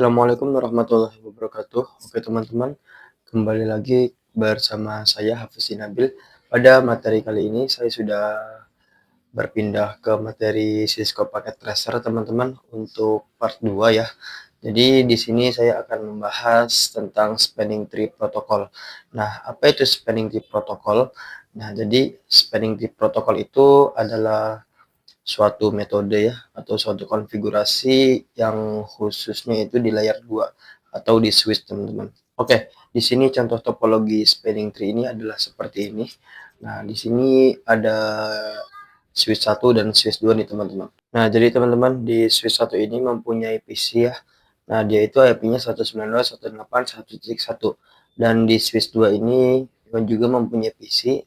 Assalamualaikum warahmatullahi wabarakatuh. Oke teman-teman, kembali lagi bersama saya Hafiz Nabil. Pada materi kali ini saya sudah berpindah ke materi Cisco Packet Tracer teman-teman untuk part 2 ya. Jadi di sini saya akan membahas tentang Spanning Tree Protocol. Nah, apa itu Spanning Tree Protocol? Nah, jadi Spanning Tree Protocol itu adalah suatu metode ya atau suatu konfigurasi yang khususnya itu di layer 2 atau di switch teman-teman. Oke, di sini contoh topologi spanning tree ini adalah seperti ini. Nah, di sini ada switch 1 dan switch 2 nih teman-teman. Nah, jadi teman-teman di switch 1 ini mempunyai PC ya. Nah, dia itu IP-nya 192.168.1.1 dan di switch 2 ini juga mempunyai PC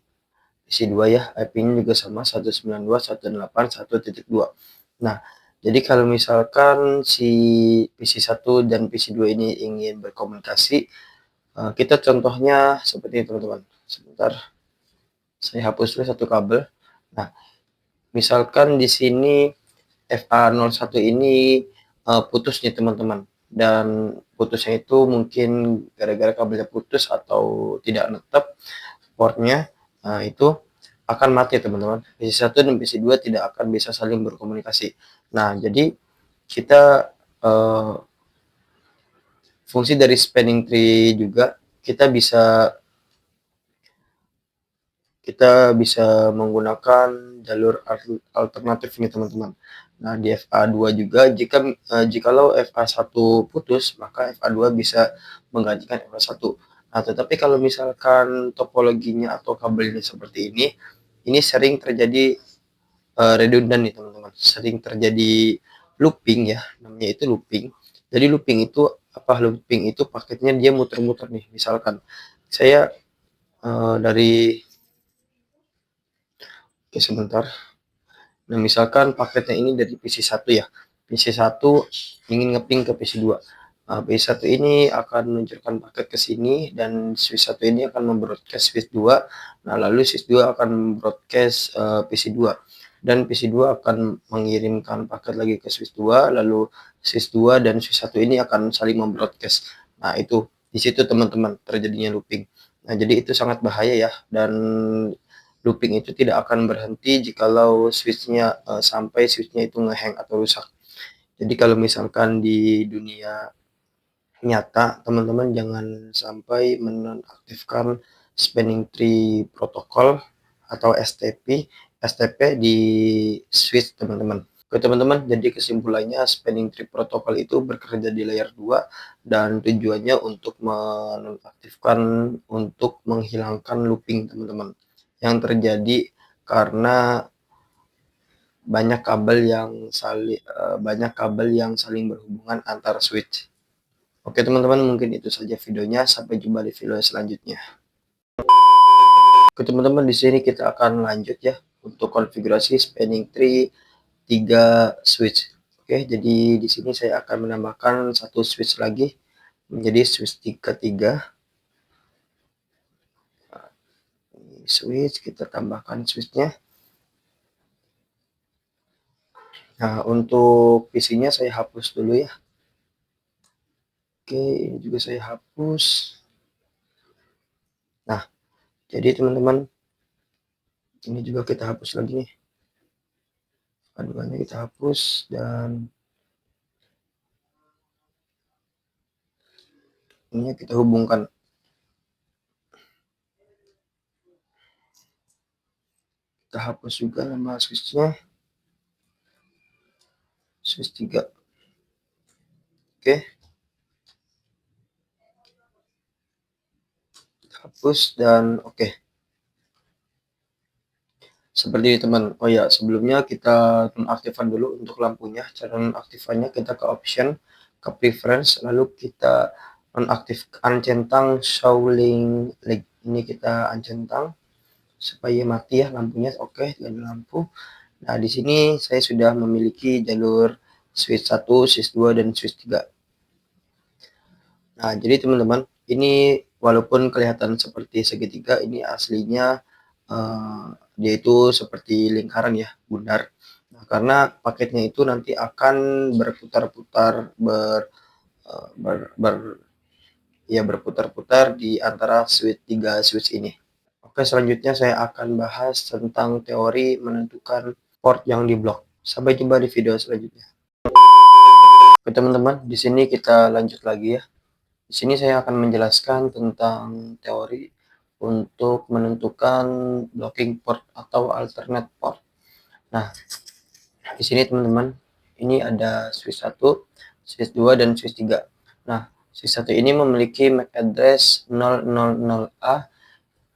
2 ya, IP-nya juga sama 192.168.1.2. Nah, jadi kalau misalkan si PC1 dan PC2 ini ingin berkomunikasi, kita contohnya seperti ini teman-teman. Sebentar, saya hapus dulu satu kabel. Nah, misalkan di sini FA01 ini putus nih teman-teman. Dan putusnya itu mungkin gara-gara kabelnya putus atau tidak netep portnya. Nah, itu akan mati teman-teman. PC1 dan PC2 tidak akan bisa saling berkomunikasi. Nah, jadi kita fungsi dari spanning tree juga kita bisa menggunakan jalur alternatif ini teman-teman. Nah, di FA2 juga jikalau FA1 putus, maka FA2 bisa menggantikan FA1. Nah, tetapi kalau misalkan topologinya atau kabelnya seperti ini sering terjadi redundan nih teman-teman. Sering terjadi looping ya, namanya itu looping. Jadi looping itu apa? Looping itu paketnya dia muter-muter nih. Misalkan saya dari Oke, sebentar. Nah, misalkan paketnya ini dari PC1 ya. PC1 ingin ngeping ke PC2. Nah, PC1 ini akan meluncurkan paket ke sini dan switch 1 ini akan membroadcast switch 2. Nah, lalu switch 2 akan membroadcast PC2 dan PC2 akan mengirimkan paket lagi ke switch 2, lalu switch 2 dan switch 1 ini akan saling membroadcast. Nah, itu di situ teman-teman terjadinya looping. Nah, jadi itu sangat bahaya ya, dan looping itu tidak akan berhenti jikalau switch-nya sampai switch-nya itu ngehang atau rusak. Jadi kalau misalkan di dunia nyata, teman-teman jangan sampai menonaktifkan spanning tree protocol atau STP di switch teman-teman. Oke teman-teman, jadi kesimpulannya spanning tree protocol itu bekerja di layer 2 dan tujuannya untuk menonaktifkan, untuk menghilangkan looping teman-teman yang terjadi karena banyak kabel yang saling berhubungan antar switch. Oke teman-teman, mungkin itu saja videonya. Sampai jumpa di video selanjutnya. Oke teman-teman, di sini kita akan lanjut ya untuk konfigurasi spanning tree 3 switch. Oke, jadi di sini saya akan menambahkan satu switch lagi menjadi switch 3. Switch, kita tambahkan switchnya. Nah, untuk PC-nya saya hapus dulu ya. Oke, ini juga saya hapus. Nah, jadi teman-teman, ini juga kita hapus lagi nih. Keduanya kita hapus dan ini kita hubungkan. Kita hapus juga nama switch-nya. Switch 3. Oke. Kita hapus dan oke. Seperti ini teman. Oh ya, sebelumnya kita nonaktifkan dulu untuk lampunya. Cara nonaktifkannya kita ke option, ke preference, lalu kita nonaktifkan centang show link. Ini kita uncentang supaya mati ya lampunya. Oke, jadi lampu. Nah, di sini saya sudah memiliki jalur switch 1, switch 2 dan switch 3. Nah, jadi teman-teman, ini walaupun kelihatan seperti segitiga, ini aslinya dia itu seperti lingkaran ya, bundar. Nah, karena paketnya itu nanti akan berputar-putar berputar-putar di antara tiga switch ini. Oke, selanjutnya saya akan bahas tentang teori menentukan port yang diblok. Sampai jumpa di video selanjutnya. Oke teman-teman, di sini kita lanjut lagi ya. Di sini saya akan menjelaskan tentang teori untuk menentukan blocking port atau alternate port. Nah, di sini teman-teman, ini ada switch 1, switch 2, dan switch 3. Nah, switch 1 ini memiliki MAC address 000A,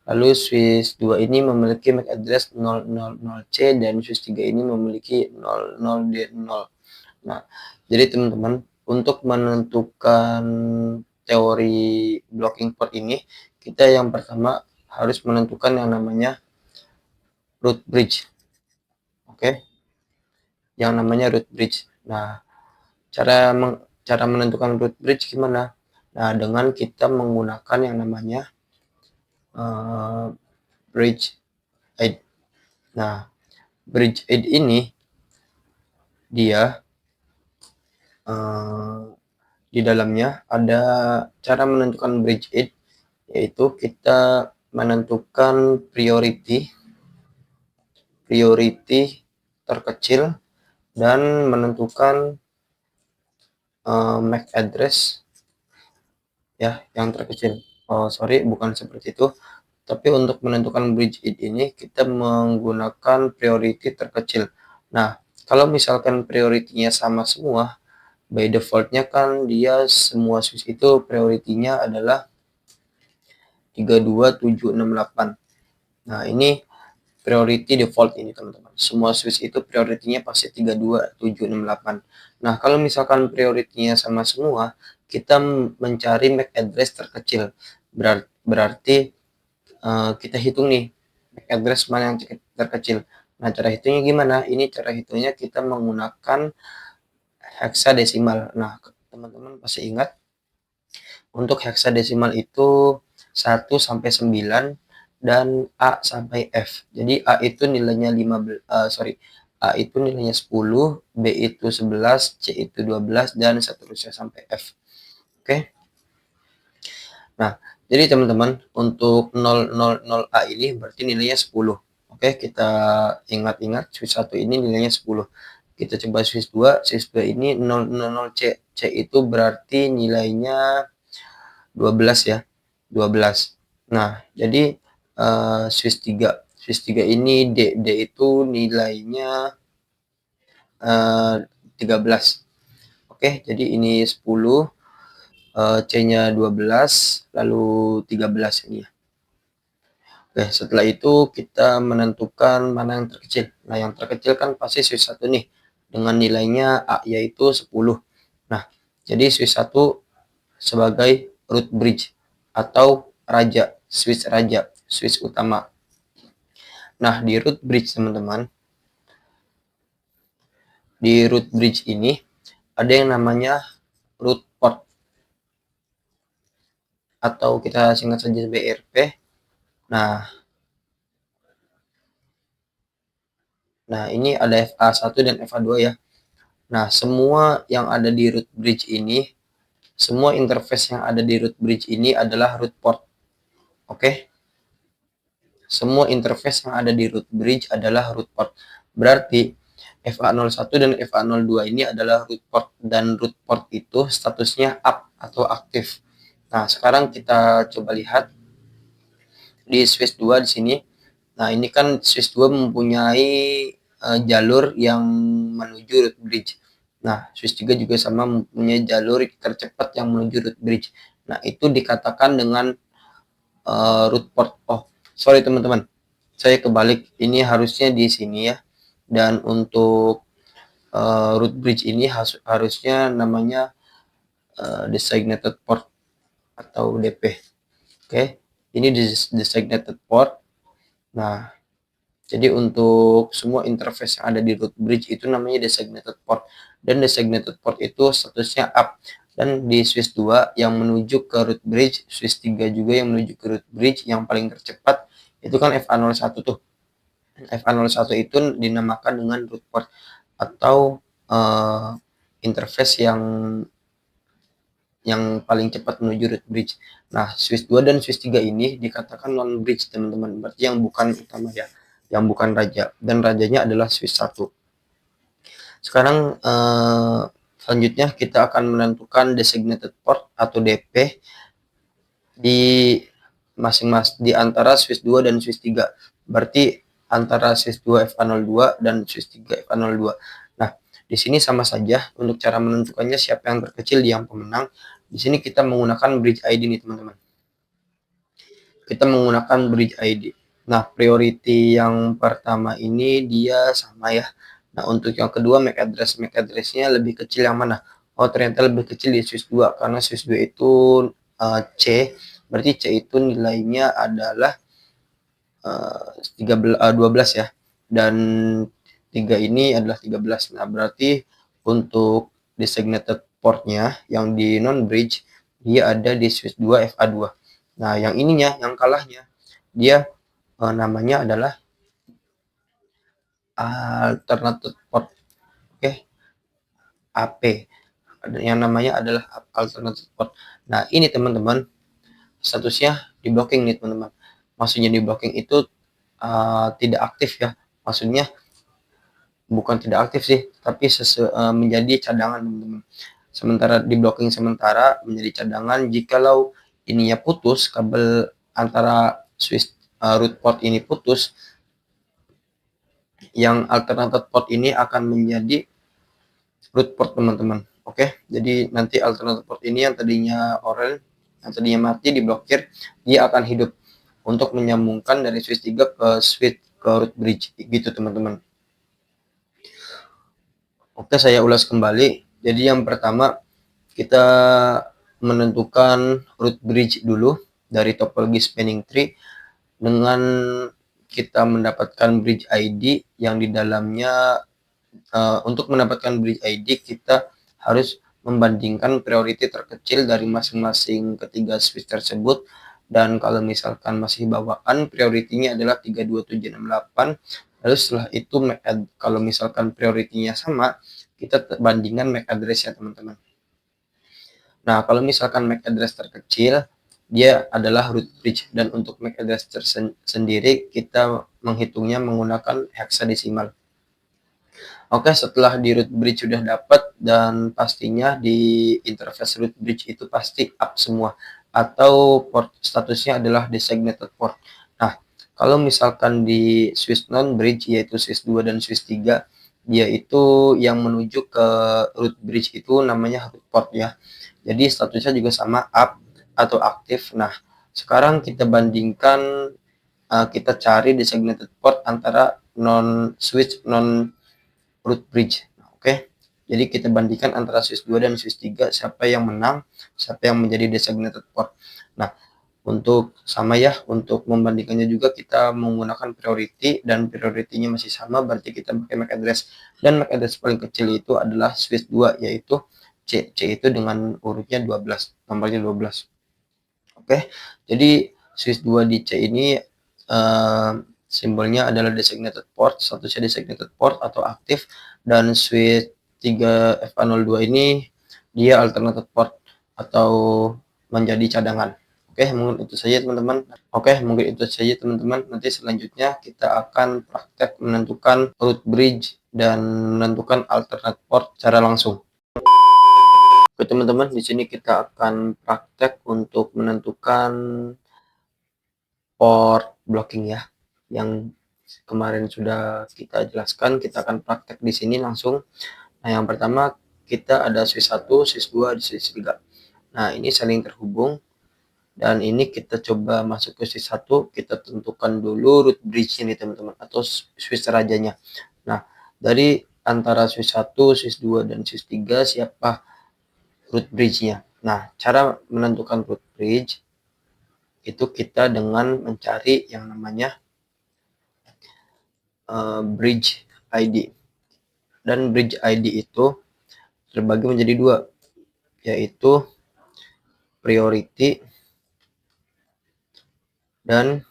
lalu switch 2 ini memiliki MAC address 000C, dan switch 3 ini memiliki 00D0. Nah, jadi teman-teman, untuk menentukan teori blocking port ini, kita yang pertama harus menentukan yang namanya root bridge. Oke, yang namanya root bridge. Nah, cara menentukan root bridge gimana? Nah, dengan kita menggunakan yang namanya bridge aid. Nah, bridge aid ini dia di dalamnya ada cara menentukan bridge aid, yaitu kita menentukan priority terkecil dan menentukan MAC address ya yang terkecil. Sorry, bukan seperti itu. Tapi untuk menentukan bridge aid ini kita menggunakan priority terkecil. Nah, kalau misalkan prioritinya sama semua, by defaultnya kan dia semua switch itu prioritinya adalah 32768. Nah, ini priority default ini teman-teman. Semua switch itu prioritinya pasti 32768. Nah, kalau misalkan prioritinya sama semua, kita mencari MAC address terkecil. Berarti kita hitung nih MAC address mana yang terkecil. Nah, cara hitungnya gimana? Ini cara hitungnya kita menggunakan hexadesimal. Nah, teman-teman pasti ingat untuk hexadesimal itu 1 sampai 9 dan A sampai F. Jadi A itu nilainya 15, A itu nilainya 10, B itu 11, C itu 12, dan seterusnya sampai F. Oke. Nah, jadi teman-teman, untuk 000A ini berarti nilainya 10. Oke, kita ingat-ingat switch 1 ini nilainya 10. Kita coba switch 2 ini 000C. C itu berarti nilainya 12 ya. 12. Nah, jadi switch 3. Switch 3 ini D itu nilainya 13. Oke, jadi ini 10, C-nya 12, lalu 13 ini ya. Oke, setelah itu kita menentukan mana yang terkecil. Nah, yang terkecil kan pasti switch 1 nih, dengan nilainya A, yaitu 10. Nah, jadi switch 1 sebagai root bridge atau switch utama. Nah, di root bridge teman-teman, di root bridge ini ada yang namanya root port atau kita singkat saja BRP. Nah, ini ada FA1 dan FA2 ya. Nah, semua yang ada di root bridge ini, semua interface yang ada di root bridge ini adalah root port. Oke? Semua interface yang ada di root bridge adalah root port. Berarti FA01 dan FA02 ini adalah root port, dan root port itu statusnya up atau aktif. Nah, sekarang kita coba lihat di switch 2 di sini. Nah, ini kan switch 2 mempunyai jalur yang menuju root bridge. Nah, switch 3 juga sama mempunyai jalur tercepat yang menuju root bridge. Nah, itu dikatakan dengan root port. Oh, sorry teman-teman. Saya kebalik. Ini harusnya di sini ya. Dan untuk root bridge ini harusnya namanya designated port atau DP. Oke, ini designated port. Nah, jadi untuk semua interface yang ada di root bridge itu namanya designated port. Dan designated port itu statusnya up. Dan di switch 2 yang menuju ke root bridge, switch 3 juga yang menuju ke root bridge, yang paling tercepat itu kan FA01 tuh. FA01 itu dinamakan dengan root port atau interface yang yang paling cepat menuju root bridge. Nah, switch 2 dan switch 3 ini dikatakan non bridge, teman-teman. Berarti yang bukan utama ya, yang bukan raja, dan rajanya adalah switch 1. Sekarang selanjutnya kita akan menentukan designated port atau DP di masing-masing di antara switch 2 dan switch 3. Berarti antara switch 2 FA02 dan switch 3 FA02. Nah, di sini sama saja untuk cara menentukannya siapa yang terkecil yang pemenang. Di sini kita menggunakan bridge ID nih, teman-teman. Kita menggunakan bridge ID. Nah, priority yang pertama ini dia sama ya. Nah, untuk yang kedua MAC address-nya lebih kecil yang mana? Oh, ternyata lebih kecil di switch 2 karena switch 2 itu C. Berarti C itu nilainya adalah 12 ya. Dan 3 ini adalah 13. Nah, berarti untuk designated portnya yang di non bridge dia ada di switch 2 FA2. Nah, yang ininya, yang kalahnya, dia namanya adalah alternative port. Oke, AP. Yang namanya adalah alternative port. Nah, ini teman-teman, statusnya di blocking nih, teman-teman. Maksudnya di blocking itu tidak aktif ya. Maksudnya bukan tidak aktif sih, tapi menjadi cadangan, teman-teman. Sementara di blocking sementara menjadi cadangan jikalau ininya putus, kabel antara switch root port ini putus, yang alternative port ini akan menjadi root port, teman-teman. Oke, jadi nanti alternative port ini yang tadinya orange, yang tadinya mati diblokir, dia akan hidup untuk menyambungkan dari switch 3 ke switch ke root bridge gitu, teman-teman. Oke, saya ulas kembali. Jadi yang pertama kita menentukan root bridge dulu dari topologi spanning tree dengan kita mendapatkan bridge ID yang di dalamnya. Untuk mendapatkan bridge ID kita harus membandingkan priority terkecil dari masing-masing ketiga switch tersebut, dan kalau misalkan masih bawaan prioritinya adalah 32768. Lalu setelah itu kalau misalkan prioritinya sama, kita bandingkan MAC address ya, teman-teman. Nah, kalau misalkan MAC address terkecil, dia adalah root bridge, dan untuk MAC address sendiri kita menghitungnya menggunakan hexadesimal. Oke, setelah di root bridge sudah dapat, dan pastinya di interface root bridge itu pasti up semua, atau port statusnya adalah designated port. Nah, kalau misalkan di switch non bridge yaitu switch 2 dan switch 3, dia itu yang menuju ke root bridge itu namanya root port ya. Jadi statusnya juga sama, up atau aktif. Nah, sekarang kita bandingkan, kita cari designated port antara non switch non root bridge. Oke, jadi kita bandingkan antara switch 2 dan switch 3, siapa yang menang, siapa yang menjadi designated port. Nah, untuk sama ya, untuk membandingkannya juga kita menggunakan priority, dan priority-nya masih sama, berarti kita pakai MAC address, dan MAC address paling kecil itu adalah switch 2 yaitu C. C itu dengan urutnya 12, nomornya 12. Oke, jadi switch 2 di C ini simbolnya adalah designated port, statusnya designated port atau aktif, dan switch 3 FA02 ini dia alternative port atau menjadi cadangan. Oke, mungkin itu saja teman-teman. Nanti selanjutnya kita akan praktek menentukan root bridge dan menentukan alternate port secara langsung. Oke teman-teman, di sini kita akan praktek untuk menentukan port blocking ya, yang kemarin sudah kita jelaskan. Kita akan praktek di sini langsung. Nah, yang pertama kita ada switch 1, switch 2, switch 3. Nah, ini saling terhubung, dan ini kita coba masuk ke switch 1, kita tentukan dulu root bridge ini teman-teman, atau switch rajanya. Nah, dari antara switch 1, switch 2, dan switch 3 siapa root bridge-nya. Nah, cara menentukan root bridge itu kita dengan mencari yang namanya bridge ID, dan bridge ID itu terbagi menjadi dua, yaitu priority dan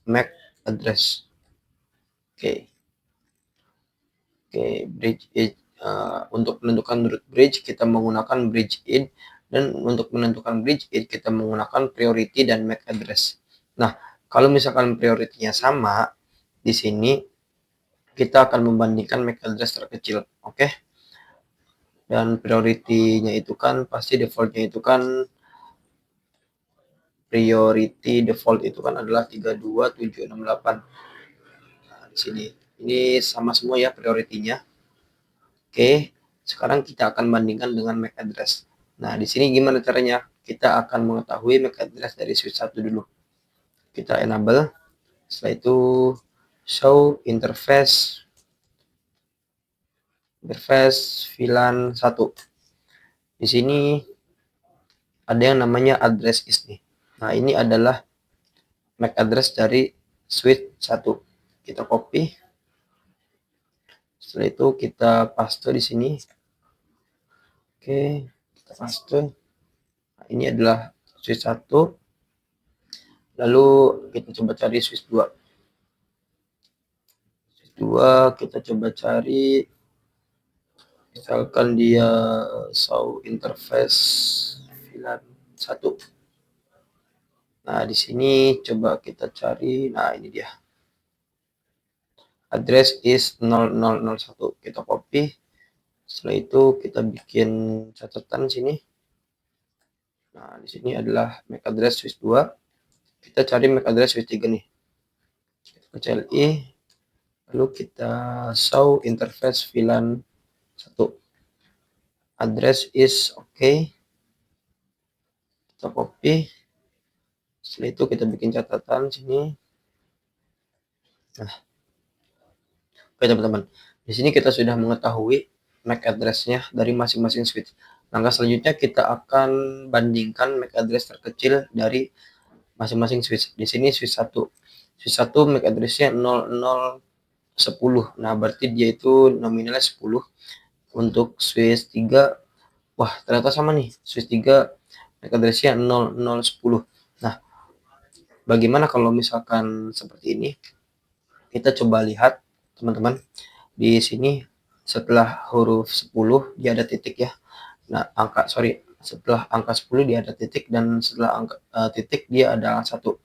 MAC address. Oke, bridge untuk menentukan root bridge kita menggunakan bridge id, dan untuk menentukan bridge id kita menggunakan priority dan MAC address. Nah, kalau misalkan prioritinya sama, di sini kita akan membandingkan MAC address terkecil, oke? Dan prioritinya itu kan pasti defaultnya itu kan priority default itu kan adalah 32768. Nah, di sini ini sama semua ya prioritinya. Oke, sekarang kita akan bandingkan dengan MAC address. Nah, di sini gimana caranya? Kita akan mengetahui MAC address dari switch 1 dulu. Kita enable, setelah itu show interface VLAN 1. Di sini ada yang namanya address is nih. Nah, ini adalah MAC address dari switch 1. Kita copy. Setelah itu kita paste di sini. Oke, kita paste. Nah, ini adalah switch 1. Lalu kita coba cari switch 2. Switch 2 kita coba cari, misalkan dia show interface VLAN 1. Nah, di sini coba kita cari. Nah, ini dia. Address is 0001. Kita copy. Setelah itu kita bikin catatan sini. Nah, di sini adalah MAC address switch 2. Kita cari MAC address switch 3 nih. Kita CLI. Lalu kita show interface VLAN 1. Address is okay. Kita copy. Setelah itu kita bikin catatan sini. Nah, oke teman-teman, di sini kita sudah mengetahui MAC address-nya dari masing-masing switch. Langkah selanjutnya kita akan bandingkan MAC address terkecil dari masing-masing switch. Di sini switch 1. Switch 1 MAC address-nya 0010. Nah, berarti dia itu nominalnya 10. Untuk switch 3, wah ternyata sama nih. Switch 3 MAC address-nya 0010. Nah, bagaimana kalau misalkan seperti ini? Kita coba lihat teman-teman. Di sini setelah huruf 10 dia ada titik ya. Nah, setelah angka 10 dia ada titik, dan setelah angka titik dia ada 1.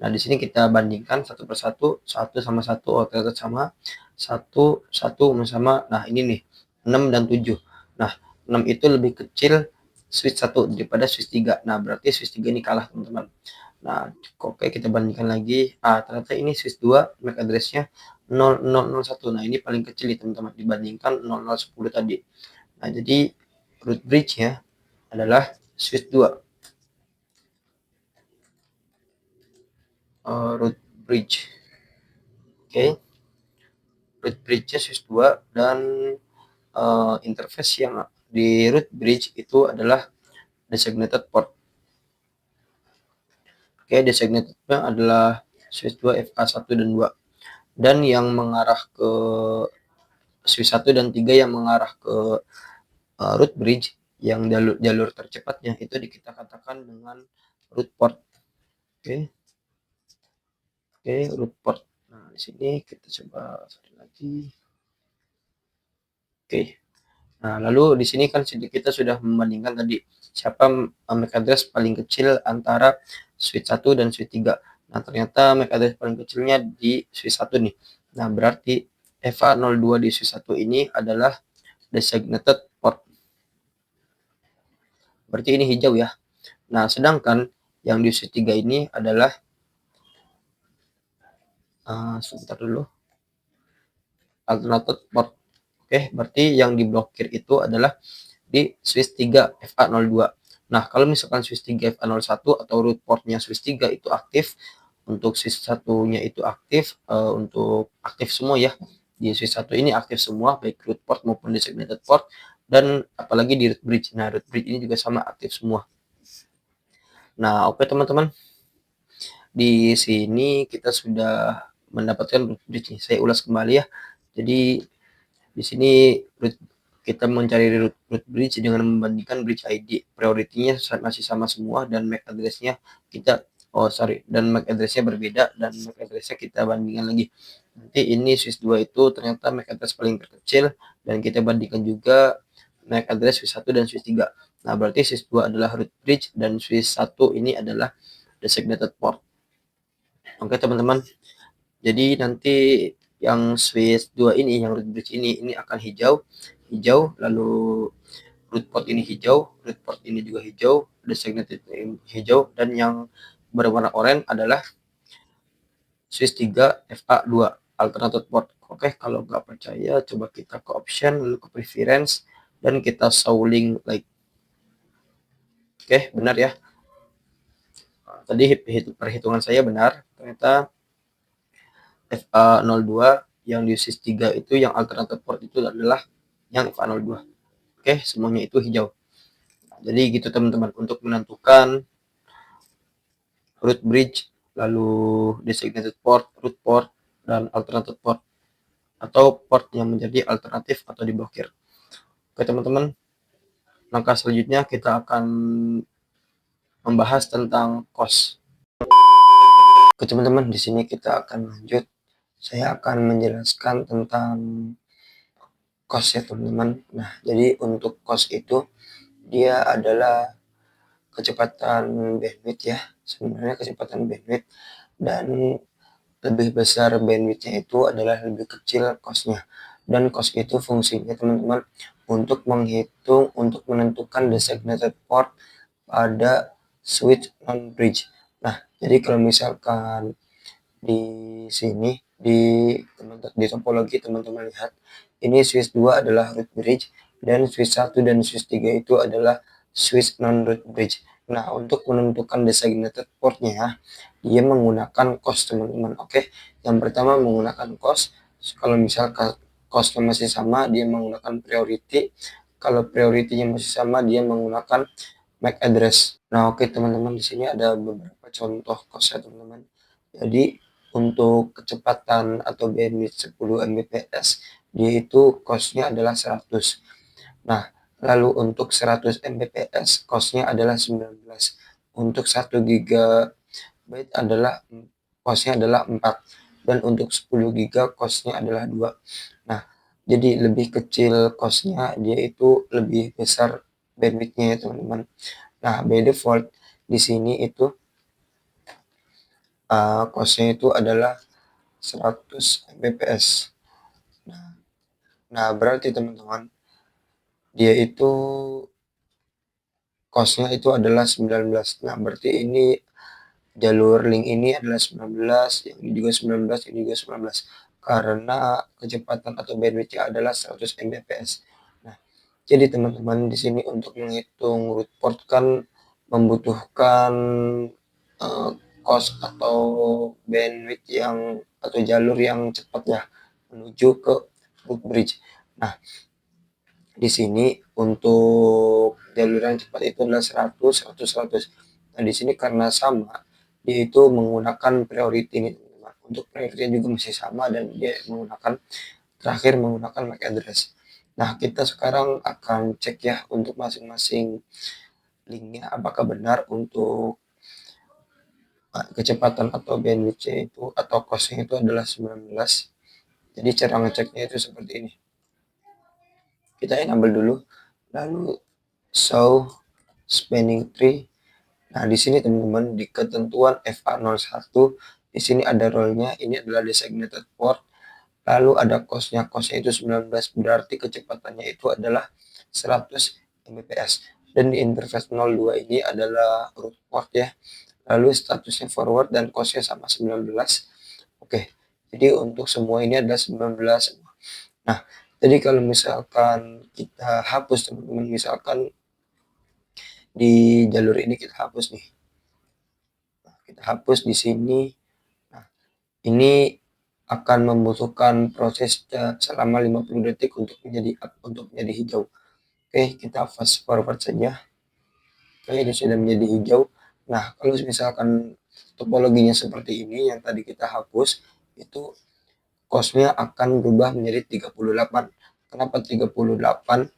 Nah, di sini kita bandingkan satu persatu, 1 sama 1, oh ternyata sama. 1 sama, nah ini nih 6 dan 7. Nah, 6 itu lebih kecil switch 1 daripada switch 3. Nah, berarti switch 3 ini kalah teman-teman. Nah, oke, kita bandingkan lagi. Ternyata ini switch 2 MAC address-nya 0001. Nah, ini paling kecil nih teman-teman dibandingkan 0010 tadi. Nah, jadi root bridge-nya adalah switch 2. Root bridge. Oke. Root bridge-nya switch 2, dan interface yang di root bridge itu adalah designated port. Oke, designated-nya adalah switch 2 FA1 dan 2. Dan yang mengarah ke switch 1 dan 3 yang mengarah ke root bridge, yang jalur tercepatnya itu kita katakan dengan root port. Oke, root port. Nah, di sini kita coba cari lagi. Oke. Nah, lalu di sini kan kita sudah membandingkan tadi siapa MAC address paling kecil antara switch 1 dan switch 3. Nah, ternyata MAC address paling kecilnya di switch 1 nih. Nah, berarti FA02 di switch 1 ini adalah designated port. Berarti ini hijau ya. Nah, sedangkan yang di switch 3 ini adalah sebentar dulu. Alternated port. Oke, berarti yang diblokir itu adalah di switch 3 FA02. Nah, kalau misalkan switch 3 FA01 atau root portnya switch 3 itu aktif, untuk switch 1-nya itu aktif, untuk aktif semua ya. Di switch 1 ini aktif semua, baik root port maupun designated port, dan apalagi di root bridge. Nah, root bridge ini juga sama aktif semua. Nah, oke teman-teman. Di sini kita sudah mendapatkan root bridge. Saya ulas kembali ya. Jadi di sini kita mencari root bridge dengan membandingkan bridge ID. Prioritinya masih sama semua, dan MAC address-nya kita dan MAC address-nya berbeda, dan MAC address-nya kita bandingkan lagi. Nanti ini switch 2 itu ternyata MAC address paling terkecil, dan kita bandingkan juga MAC address switch 1 dan switch 3. Nah, berarti switch 2 adalah root bridge dan switch 1 ini adalah designated port. Oke, teman-teman. Jadi nanti yang switch 2 ini, yang root bridge ini akan hijau, lalu root port ini hijau, root port ini juga hijau, designated hijau, dan yang berwarna oranye adalah switch 3 FA2 alternative port. Oke, kalau nggak percaya coba kita ke option, lalu ke preference, dan kita show link like. Oke, benar ya. Tadi perhitungan saya benar, ternyata FA02 yang di switch 3 itu yang alternative port itu adalah yang FA02. Oke, semuanya itu hijau. Jadi gitu teman-teman, untuk menentukan root bridge, lalu designated port, root port, dan alternative port, atau port yang menjadi alternatif atau diblokir. Oke teman-teman, langkah selanjutnya kita akan membahas tentang COS. Oke teman-teman, di sini kita akan lanjut. Saya akan menjelaskan tentang COS ya teman-teman. Nah, jadi untuk COS itu dia adalah kecepatan bandwidth ya, sebenarnya kecepatan bandwidth, dan lebih besar bandwidthnya itu adalah lebih kecil cost-nya. Dan cost itu fungsinya teman-teman untuk menghitung, untuk menentukan designated port pada switch non-bridge. Nah, jadi kalau misalkan di sini di topologi teman-teman lihat, ini switch 2 adalah root bridge, dan switch 1 dan switch 3 itu adalah switch non-root bridge. Nah, untuk menentukan designated portnya, dia menggunakan cost teman-teman. Oke, yang pertama menggunakan cost. Kalau misalkan costnya masih sama, dia menggunakan priority. Kalau priority-nya masih sama, dia menggunakan MAC address. Nah, oke teman-teman, di sini ada beberapa contoh cost ya teman-teman. Jadi untuk kecepatan atau bandwidth 10 Mbps, dia itu cost-nya adalah 100. Nah, lalu untuk 100 Mbps cost-nya adalah 19. Untuk 1 GB adalah cost-nya adalah 4, dan untuk 10 GB cost-nya adalah 2. Nah, jadi lebih kecil cost-nya, dia itu lebih besar bandwidth-nya ya teman-teman. Nah, by default di sini itu cost-nya itu adalah 100 Mbps. Nah, berarti teman-teman, dia itu cost-nya itu adalah 19. Nah, berarti ini jalur link ini adalah 19, yang ini juga 19, ini juga 19. Karena kecepatan atau bandwidth-nya adalah 100 Mbps. Nah, jadi teman-teman di sini untuk menghitung root port kan membutuhkan cost atau bandwidth yang atau jalur yang cepat ya menuju ke root bridge. Nah, di sini untuk jalur yang cepat itu adalah 100, 100, 100. Nah, di sini karena sama, dia itu menggunakan priority ini. Untuk priority juga masih sama, dan dia terakhir menggunakan MAC address. Nah, kita sekarang akan cek ya untuk masing-masing linknya apakah benar untuk kecepatan atau bandwidth-nya itu atau cost-nya itu adalah 19. Jadi cara ngeceknya itu seperti ini. Kita enable dulu, lalu show spanning tree. Nah, di sini teman-teman di ketentuan FA01, di sini ada role-nya, ini adalah designated port. Lalu ada cost-nya itu 19, berarti kecepatannya itu adalah 100 Mbps. Dan di interface 02 ini adalah root port ya. Lalu statusnya forward dan cost-nya sama 19. Oke, jadi untuk semua ini adalah 19. Nah, jadi kalau misalkan kita hapus teman-teman, misalkan di jalur ini kita hapus nih. Nah, kita hapus di sini. Nah, ini akan membutuhkan proses selama 50 detik untuk menjadi hijau. Oke, kita fast forward saja. Oke, ini sudah menjadi hijau. Nah, kalau misalkan topologinya seperti ini yang tadi kita hapus, itu cost-nya akan berubah menjadi 38. Kenapa 38?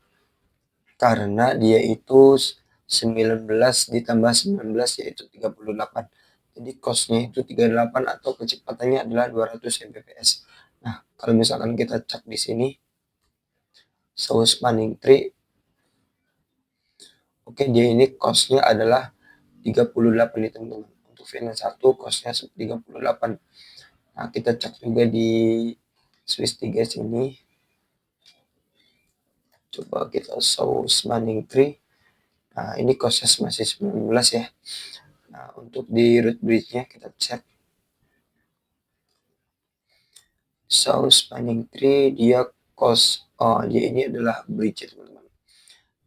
Karena dia itu 19 ditambah 19 yaitu 38. Jadi cost-nya itu 38 atau kecepatannya adalah 200 Mbps. Nah, kalau misalkan kita cek di sini show spanning tree, oke, dia ini cost-nya adalah 38 nih teman-teman. Untuk VNet 1 cost-nya 38. Nah, kita cek juga di Swiss 3 sini. Coba kita show spanning tree. Nah, ini cost-nya masih 19 ya. Nah, untuk di root bridge-nya kita cek. Show spanning tree, dia cost, dia ini adalah bridge ya teman-teman.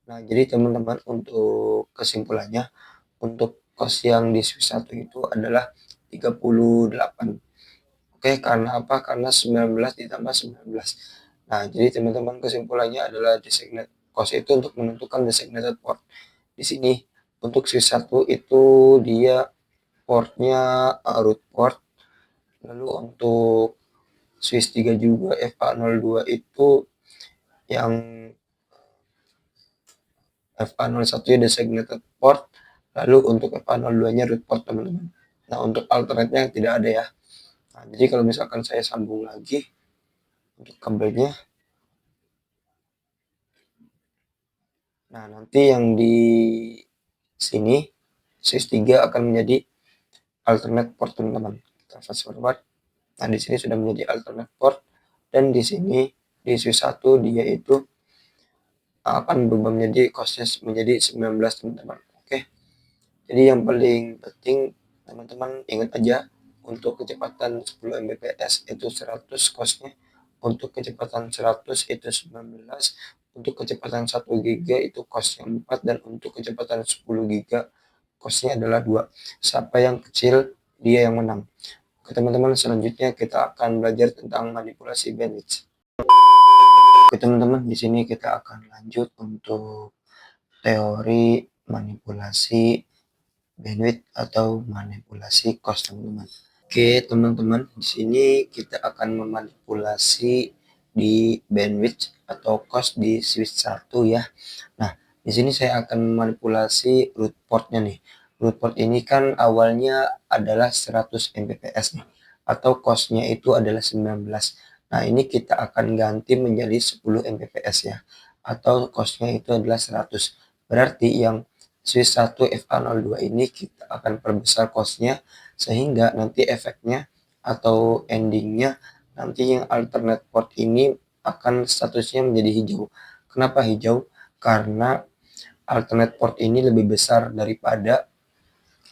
Nah, jadi teman-teman untuk kesimpulannya, untuk cost yang di Swiss 1 itu adalah 38. Oke, karena apa? Karena 19 ditambah 19. Nah, jadi teman-teman kesimpulannya adalah designated cost itu untuk menentukan designated port. Di sini untuk Swiss 1 itu dia portnya root port. Lalu untuk Swiss 3 juga FA02 itu yang FA01 ya designated port, lalu untuk FA02 nya root port teman-teman. Nah, untuk alternate-nya tidak ada ya. Nah, jadi kalau misalkan saya sambung lagi untuk kabelnya, nah nanti yang di sini Swiss 3 akan menjadi alternate port teman-teman. Kita fast forward. Nah, di sini sudah menjadi alternate port, dan di sini di Swiss 1 dia itu akan berubah menjadi costnya menjadi 19 teman-teman. Oke, jadi yang paling penting teman-teman ingat aja, untuk kecepatan 10 Mbps itu 100 costnya, untuk kecepatan 100 itu 19, untuk kecepatan 1 GB itu costnya 4, dan untuk kecepatan 10 GB costnya adalah 2. Siapa yang kecil dia yang menang. Oke teman-teman, selanjutnya kita akan belajar tentang manipulasi bandwidth. Oke teman-teman, di sini kita akan lanjut untuk teori manipulasi bandwidth atau manipulasi cost teman-teman. Oke teman-teman, di sini kita akan memanipulasi di bandwidth atau cost di switch 1 ya. Nah, di sini saya akan memanipulasi root portnya nih. Root port ini kan awalnya adalah 100 Mbps nih, atau costnya itu adalah 19. Nah, ini kita akan ganti menjadi 10 Mbps ya, atau costnya itu adalah 100. Berarti yang Swiss 1 FA02 ini kita akan perbesar costnya, sehingga nanti efeknya atau endingnya nanti yang alternate port ini akan statusnya menjadi hijau. Kenapa hijau? Karena alternate port ini lebih besar daripada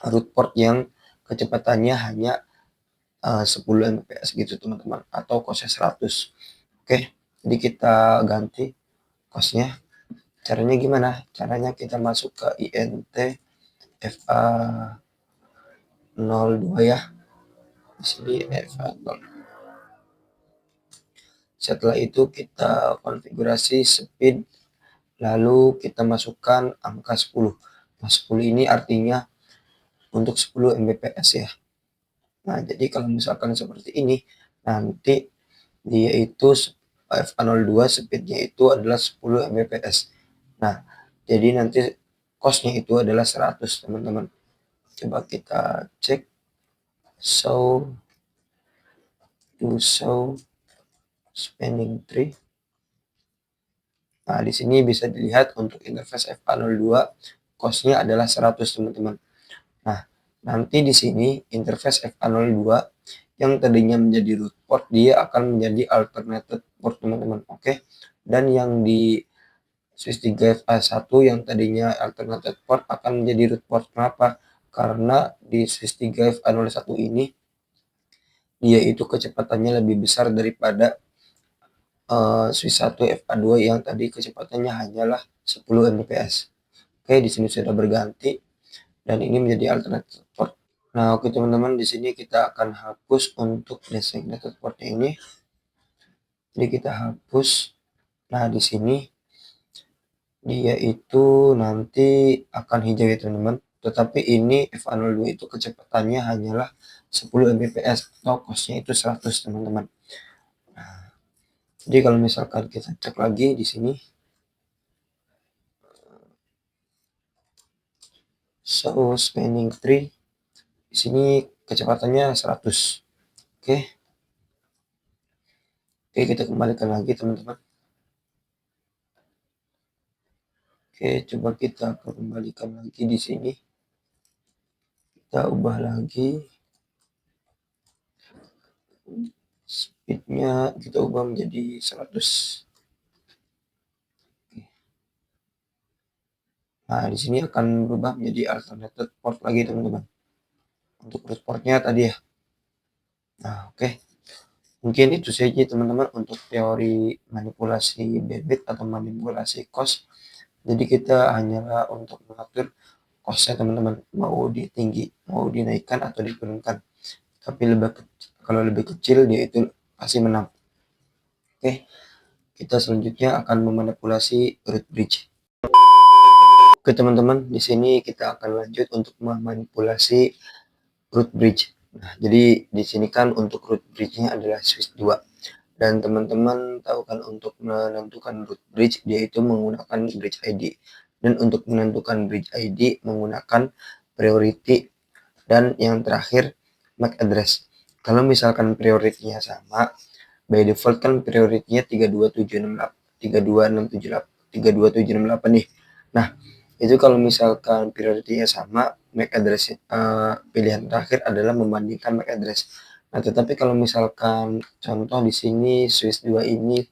root port yang kecepatannya hanya 10 Mbps gitu teman-teman, atau costnya 100. Oke, jadi kita ganti costnya. Caranya gimana? Caranya kita masuk ke INT FA02 ya. Di sini FA02. Setelah itu kita konfigurasi speed, lalu kita masukkan angka 10. Nah, 10 ini artinya untuk 10 Mbps ya. Nah, jadi kalau misalkan seperti ini, nanti dia itu FA02 speednya itu adalah 10 Mbps. Nah, jadi nanti costnya itu adalah 100 teman-teman. Coba kita cek show spanning tree. Nah, di sini bisa dilihat untuk interface FA02 costnya adalah 100 teman-teman. Nah, nanti di sini interface FA02 yang tadinya menjadi root port dia akan menjadi alternated port teman-teman. Oke. Dan yang di Swiss 3 FA1 yang tadinya alternated port akan menjadi root port. Kenapa? Karena di Swiss 3 FA01 ini dia itu kecepatannya lebih besar daripada Swiss 1 FA2 yang tadi kecepatannya hanyalah 10 Mbps. Oke, di sini sudah berganti dan ini menjadi alternative port. Nah, oke teman-teman, di sini kita akan hapus untuk designated port ini. Jadi kita hapus. Nah, di sini dia itu nanti akan hijau ya teman-teman. Tetapi ini FA02 itu kecepatannya hanyalah 10 Mbps atau costnya itu 100 teman-teman. Nah, jadi kalau misalkan kita cek lagi di sini show spanning tree, Di sini kecepatannya 100. Oke. Oke, kita kembalikan lagi teman-teman. Oke, coba kita kembalikan lagi di sini. Kita ubah lagi. Speednya kita ubah menjadi 100. Nah, di sini akan berubah menjadi alternated port lagi teman-teman. Untuk root portnya tadi ya. Nah, oke. Mungkin itu saja teman-teman untuk teori manipulasi bandwidth atau manipulasi cost. Jadi kita hanyalah untuk mengatur costnya teman-teman, mau tinggi, mau dinaikkan atau diturunkan. Tapi kalau lebih kecil dia itu pasti menang. Oke, kita selanjutnya akan memanipulasi root bridge. Oke teman-teman, di sini kita akan lanjut untuk memanipulasi root bridge. Nah, jadi di sini kan untuk root bridge-nya adalah switch 2. Dan teman-teman tahu kan untuk menentukan root bridge dia itu menggunakan bridge ID. Dan untuk menentukan bridge ID menggunakan priority dan yang terakhir MAC address. Kalau misalkan priority-nya sama, by default kan priority-nya 32768 nih. Nah, itu kalau misalkan priority-nya sama, MAC address pilihan terakhir adalah membandingkan MAC address. Nah, tetapi kalau misalkan contoh di sini switch 2 ini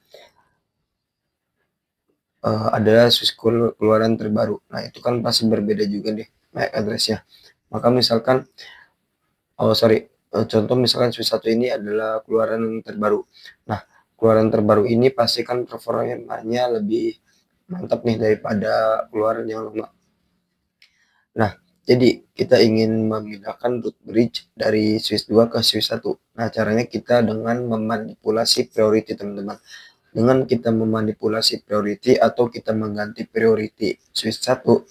adalah switch keluaran terbaru. Nah, itu kan pasti berbeda juga deh MAC address-nya. Maka misalkan contoh misalkan switch 1 ini adalah keluaran terbaru. Nah, keluaran terbaru ini pasti kan performanya lebih mantap nih daripada keluaran yang lama. Nah, jadi kita ingin memindahkan root bridge dari switch 2 ke switch 1. Nah, caranya kita dengan memanipulasi priority teman-teman. Dengan kita memanipulasi priority atau kita mengganti priority switch 1,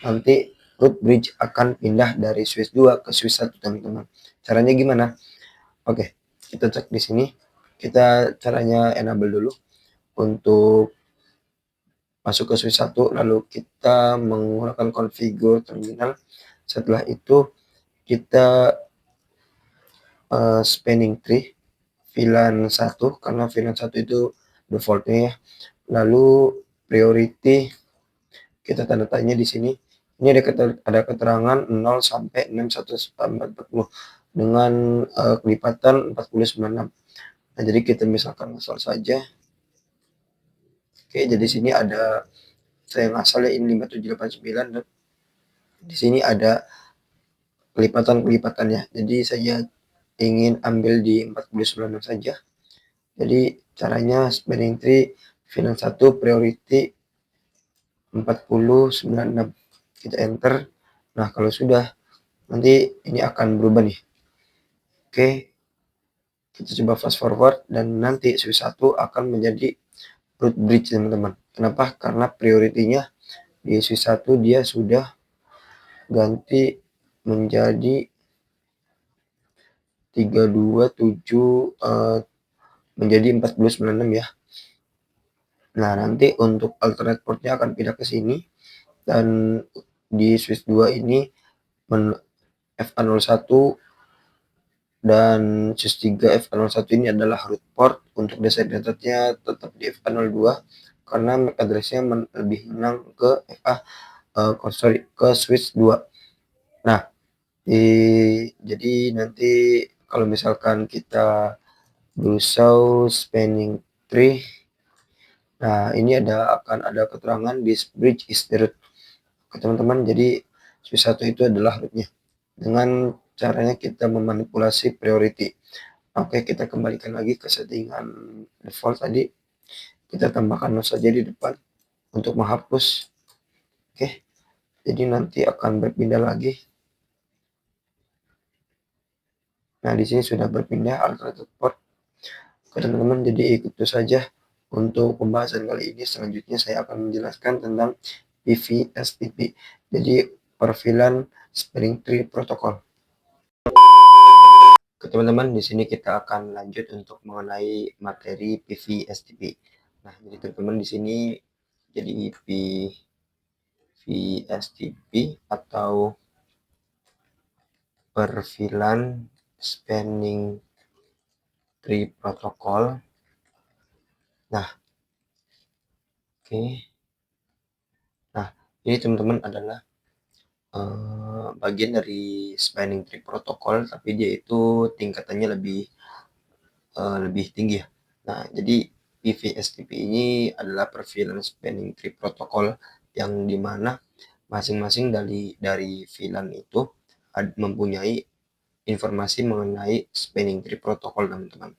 nanti root bridge akan pindah dari switch 2 ke switch 1 teman-teman. Caranya gimana? Oke, kita cek di sini. Kita caranya enable dulu untuk masuk ke switch 1, lalu kita menggunakan configure terminal. Setelah itu kita spanning tree VLAN 1 karena VLAN 1 itu defaultnya ya. Lalu priority kita tanda tanya di sini. Ini ada keterangan 0 sampai 61440 dengan kelipatan 4096. Nah, jadi kita misalkan asal saja. Oke, jadi sini ada saya ngasal ya ini 5789 dan di sini ada kelipatan-kelipatannya. Jadi saya ingin ambil di 49 saja. Jadi caranya spanning tree VLAN 1 priority 4096. Kita enter. Nah, kalau sudah nanti ini akan berubah nih. Oke. Kita coba fast forward dan nanti switch 1 akan menjadi root bridge teman-teman. Kenapa? Karena prioritinya di switch 1 dia sudah ganti menjadi 327 menjadi 4096 ya. Nah, nanti untuk alternate portnya akan pindah ke sini dan di switch 2 ini FA01 dan switch 3 FA01 ini adalah root port. Untuk designated-nya tetap di FA02 karena MAC address-nya lebih menang ke ke switch 2. Nah, jadi nanti kalau misalkan kita berusaha spanning tree, nah ini akan ada keterangan this bridge is the root. Oke teman-teman, jadi switch 1 itu adalah rootnya. Dengan caranya kita memanipulasi priority. Oke, kita kembalikan lagi ke settingan default tadi. Kita tambahkan node saja di depan untuk menghapus. Oke, jadi nanti akan berpindah lagi. Nah, di sini sudah berpindah alternative port. Oke teman-teman, jadi itu saja untuk pembahasan kali ini. Selanjutnya saya akan menjelaskan tentang PVSTP. Jadi perfilan spanning tree protocol. Oke teman-teman, di sini kita akan lanjut untuk mengenai materi PVSTP. Nah, jadi teman-teman di sini jadi PVSTP atau per VLAN spanning tree protokol. Nah, oke. Nah, ini teman-teman adalah bagian dari spanning tree protokol, tapi dia itu tingkatannya lebih tinggi ya. Nah, jadi PVSTP ini adalah per VLAN spanning tree protokol yang dimana masing-masing dari VLAN itu mempunyai informasi mengenai spanning tree protokol, teman-teman.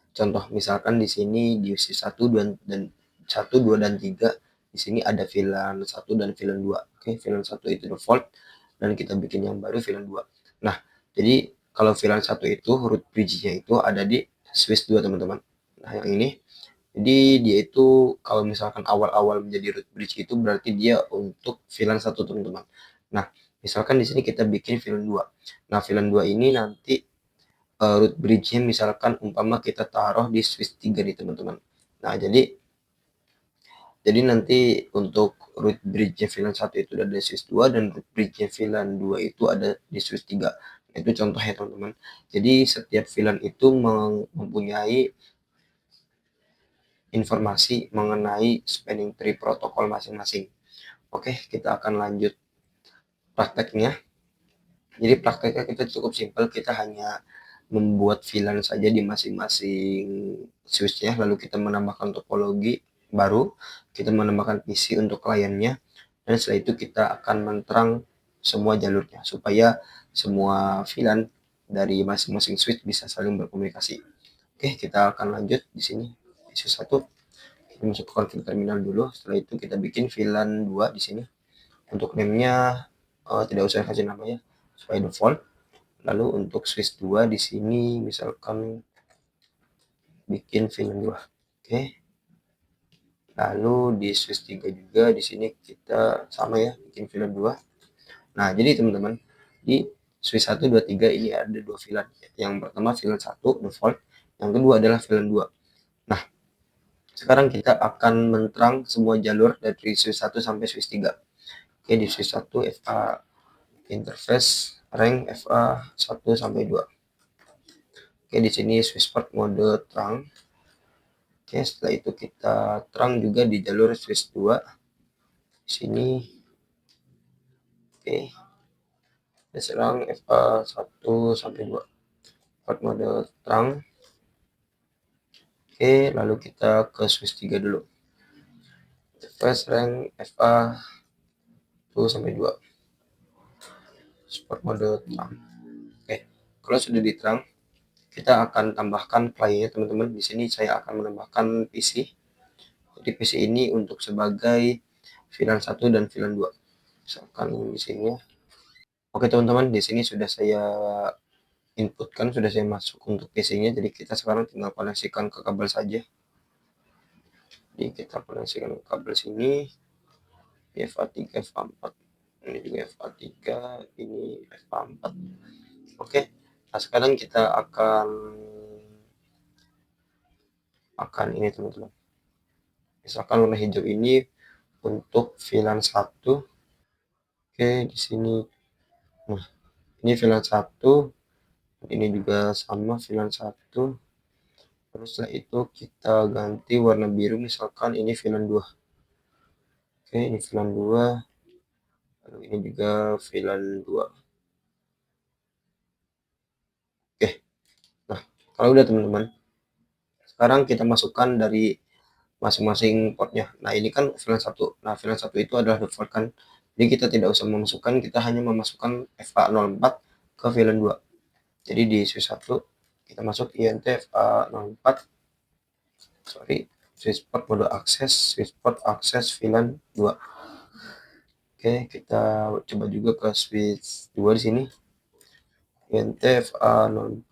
Contoh misalkan di sini di swiss 1 dan 1, 2 dan 3 di sini ada VLAN 1 dan VLAN 2. Oke, VLAN 1 itu default dan kita bikin yang baru VLAN 2. Nah, jadi kalau VLAN 1 itu root bridge-nya itu ada di swiss 2, teman-teman. Nah, yang ini jadi dia itu kalau misalkan awal-awal menjadi root bridge itu berarti dia untuk VLAN 1, teman-teman. Nah, misalkan di sini kita bikin VLAN 2. Nah, VLAN 2 ini nanti root bridge-nya misalkan umpama kita taruh di swiss 3 nih, teman-teman. Nah, jadi nanti untuk root bridge-nya VLAN 1 itu ada di swiss 2 dan root bridge-nya VLAN 2 itu ada di swiss 3. Nah, itu contohnya, teman-teman. Jadi setiap VLAN itu mempunyai informasi mengenai spanning tree protokol masing-masing. Oke, kita akan lanjut prakteknya. Jadi prakteknya kita cukup simpel, kita hanya membuat VLAN saja di masing-masing switch-nya, lalu kita menambahkan topologi baru, kita menambahkan PC untuk kliennya, dan setelah itu kita akan menterang semua jalurnya supaya semua VLAN dari masing-masing switch bisa saling berkomunikasi. Oke, kita akan lanjut di sini. Isu 1, kita masuk ke config terminal dulu, setelah itu kita bikin VLAN 2 di sini. Untuk name-nya tidak usah kasih namanya, supaya default. Lalu untuk switch 2 di sini misalkan bikin VLAN 2. Oke. Lalu di switch 3 juga di sini kita sama ya, bikin VLAN 2. Nah, jadi teman-teman, di switch 1, 2, 3 ini ada dua VLAN. Yang pertama VLAN 1 default, yang kedua adalah VLAN 2. Nah, sekarang kita akan menterang semua jalur dari switch 1 sampai switch 3. Oke, di switch 1 FA interface rank FA 1 sampai 2. Oke, di sini switch port mode terang. Oke, setelah itu kita terang juga di jalur switch 2 di sini. Oke, kita serang FA 1 sampai 2 port mode terang. Oke, lalu kita ke switch 3 dulu. Interface rank FA 1 sampai 2 port mode terang. Oke, kalau sudah diterang, kita akan tambahkan kliennya, teman-teman. Di sini saya akan menambahkan PC. Jadi PC ini untuk sebagai VLAN 1 dan VLAN 2. Misalkan di sini. Oke, teman-teman, di sini sudah saya inputkan, sudah saya masuk untuk PC-nya. Jadi kita sekarang tinggal koneksikan ke kabel saja. Jadi kita koneksikan ke kabel sini. FA3, FA4. Ini juga FA3, ini FA4. Oke. Nah, sekarang kita akan ini, teman-teman. Misalkan warna hijau ini untuk VLAN 1. Oke, di sini. Nah, ini VLAN 1. Ini juga sama VLAN 1. Terus setelah itu kita ganti warna biru, misalkan ini VLAN 2. Oke, ini VLAN 2. Lalu ini juga VLAN 2. Oke. Nah, kalau udah, teman-teman, sekarang kita masukkan dari masing-masing portnya. Nah, ini kan VLAN 1. Nah, VLAN 1 itu adalah default kan. Jadi kita tidak usah memasukkan, kita hanya memasukkan FA04 ke VLAN 2. Jadi di switch 1 kita masuk INT FA04. Sorry, switch port mode akses, switch port akses VLAN 2. Oke, kita coba juga ke switch 2 di sini. INT FA04,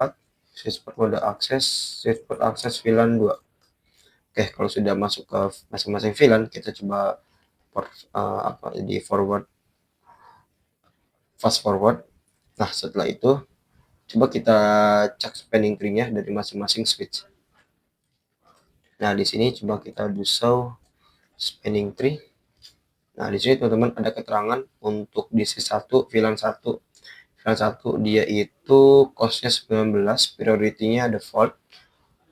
switch port mode akses, switch port akses VLAN 2. Oke, kalau sudah masuk ke masing-masing VLAN, kita coba di forward, fast forward. Nah, setelah itu coba kita cek spanning tree-nya dari masing-masing switch. Nah, di sini coba kita do show spanning tree. Nah, di sini teman-teman ada keterangan untuk di switch 1 VLAN 1, VLAN 1 dia itu costnya 19, priority-nya default.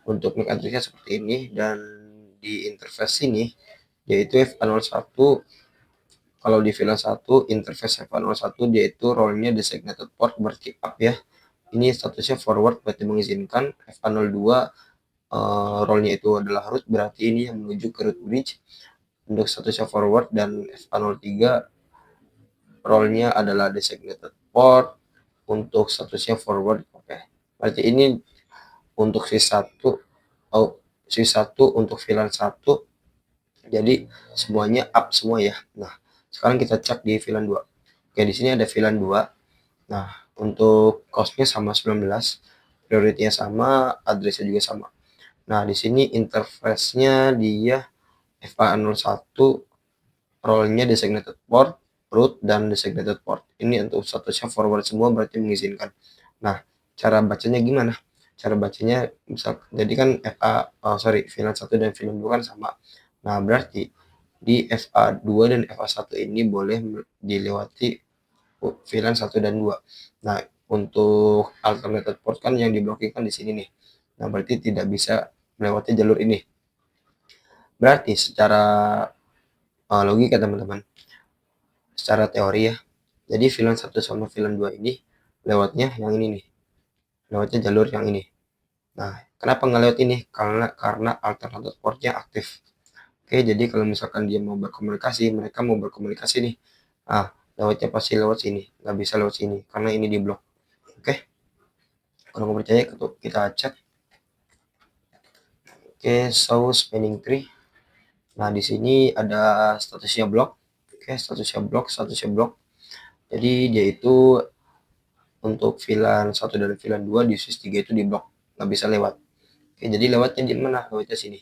Untuk MAC address-nya seperti ini, dan di interface ini yaitu FA01. Kalau di VLAN 1 interface FA01 dia itu role-nya designated port, berarti up ya. Ini statusnya forward, berarti mengizinkan. FA02 role-nya itu adalah root, berarti ini yang menuju ke root bridge untuk statusnya forward. Dan FA03 role-nya adalah designated port untuk statusnya forward. Oke, berarti ini untuk switch 1 untuk VLAN 1, jadi semuanya up semua ya. Nah, sekarang kita cek di VLAN 2. Oke, di sini ada VLAN 2. Nah, untuk cost-nya sama 19, priority-nya sama, address-nya juga sama. Nah, di sini interface-nya dia FA01, role-nya designated port, root, dan designated port. Ini untuk statusnya forward semua, berarti mengizinkan. Nah, cara bacanya gimana? Cara bacanya misal, jadi kan VLAN 1 dan VLAN 2 kan sama. Nah, berarti di FA2 dan FA1 ini boleh dilewati VLAN 1 dan 2. Nah, untuk alternated port kan yang diblokir kan di sini nih. Nah, berarti tidak bisa melewati jalur ini. Berarti secara logika teman-teman, secara teori ya, jadi VLAN 1 sama VLAN 2 ini lewatnya yang ini nih, lewatnya jalur yang ini. Nah, kenapa nggak lewat ini? Karena alternatif portnya aktif. Oke, jadi kalau misalkan dia mau berkomunikasi, mereka mau berkomunikasi nih, lewatnya pasti lewat sini, nggak bisa lewat sini karena ini diblok. Oke, kalau nggak percaya kita cek. Oke, show spanning tree. Nah, di sini ada statusnya blok. Oke, statusnya blok. Jadi dia itu untuk VLAN 1 dan VLAN 2 di switch 3 itu diblok, nggak bisa lewat. Oke, jadi lewatnya di mana? Lewatnya sini.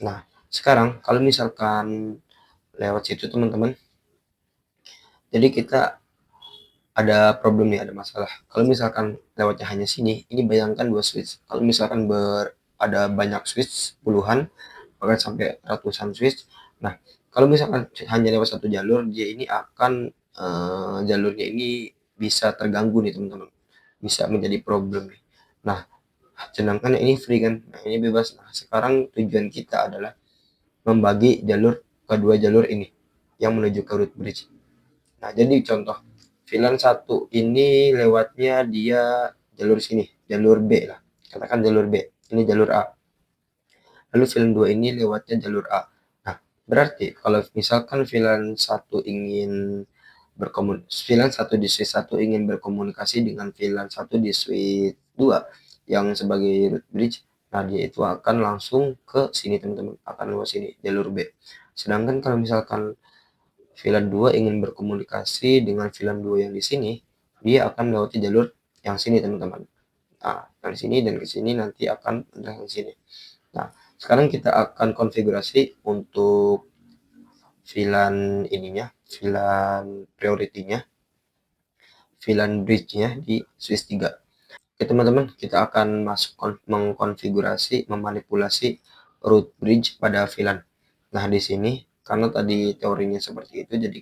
Nah, sekarang kalau misalkan lewat situ teman-teman, jadi kita ada problem nih, ada masalah. Kalau misalkan lewatnya hanya sini, ini bayangkan 2 switch. Kalau misalkan ada banyak switch, puluhan, bahkan sampai ratusan switch. Nah, kalau misalkan hanya lewat satu jalur, dia ini akan jalurnya ini bisa terganggu nih teman-teman. Bisa menjadi problem nih. Nah, sedangkan ini free kan, nah ini bebas. Nah, sekarang tujuan kita adalah membagi kedua jalur ini yang menuju ke root bridge. Nah, jadi contoh VLAN 1 ini lewatnya dia jalur sini, jalur B lah. Katakan jalur B, ini jalur A. Lalu VLAN 2 ini lewatnya jalur A. Nah, berarti kalau misalkan VLAN 1 VLAN 1 di switch 1 ingin berkomunikasi dengan VLAN 1 di switch 2 yang sebagai root bridge, nah dia itu akan langsung ke sini teman-teman, akan lewat sini, jalur B. Sedangkan kalau misalkan VLAN 2 ingin berkomunikasi dengan VLAN 2 yang di sini, dia akan melewati jalur yang sini teman-teman. Nah, dari sini dan ke sini nanti akan yang sini. Nah, sekarang kita akan konfigurasi untuk VLAN ininya, VLAN priority-nya, VLAN bridge-nya di switch 3. Oke teman-teman, kita akan mengkonfigurasi, memanipulasi root bridge pada VLAN. Nah, di sini karena tadi teorinya seperti itu, jadi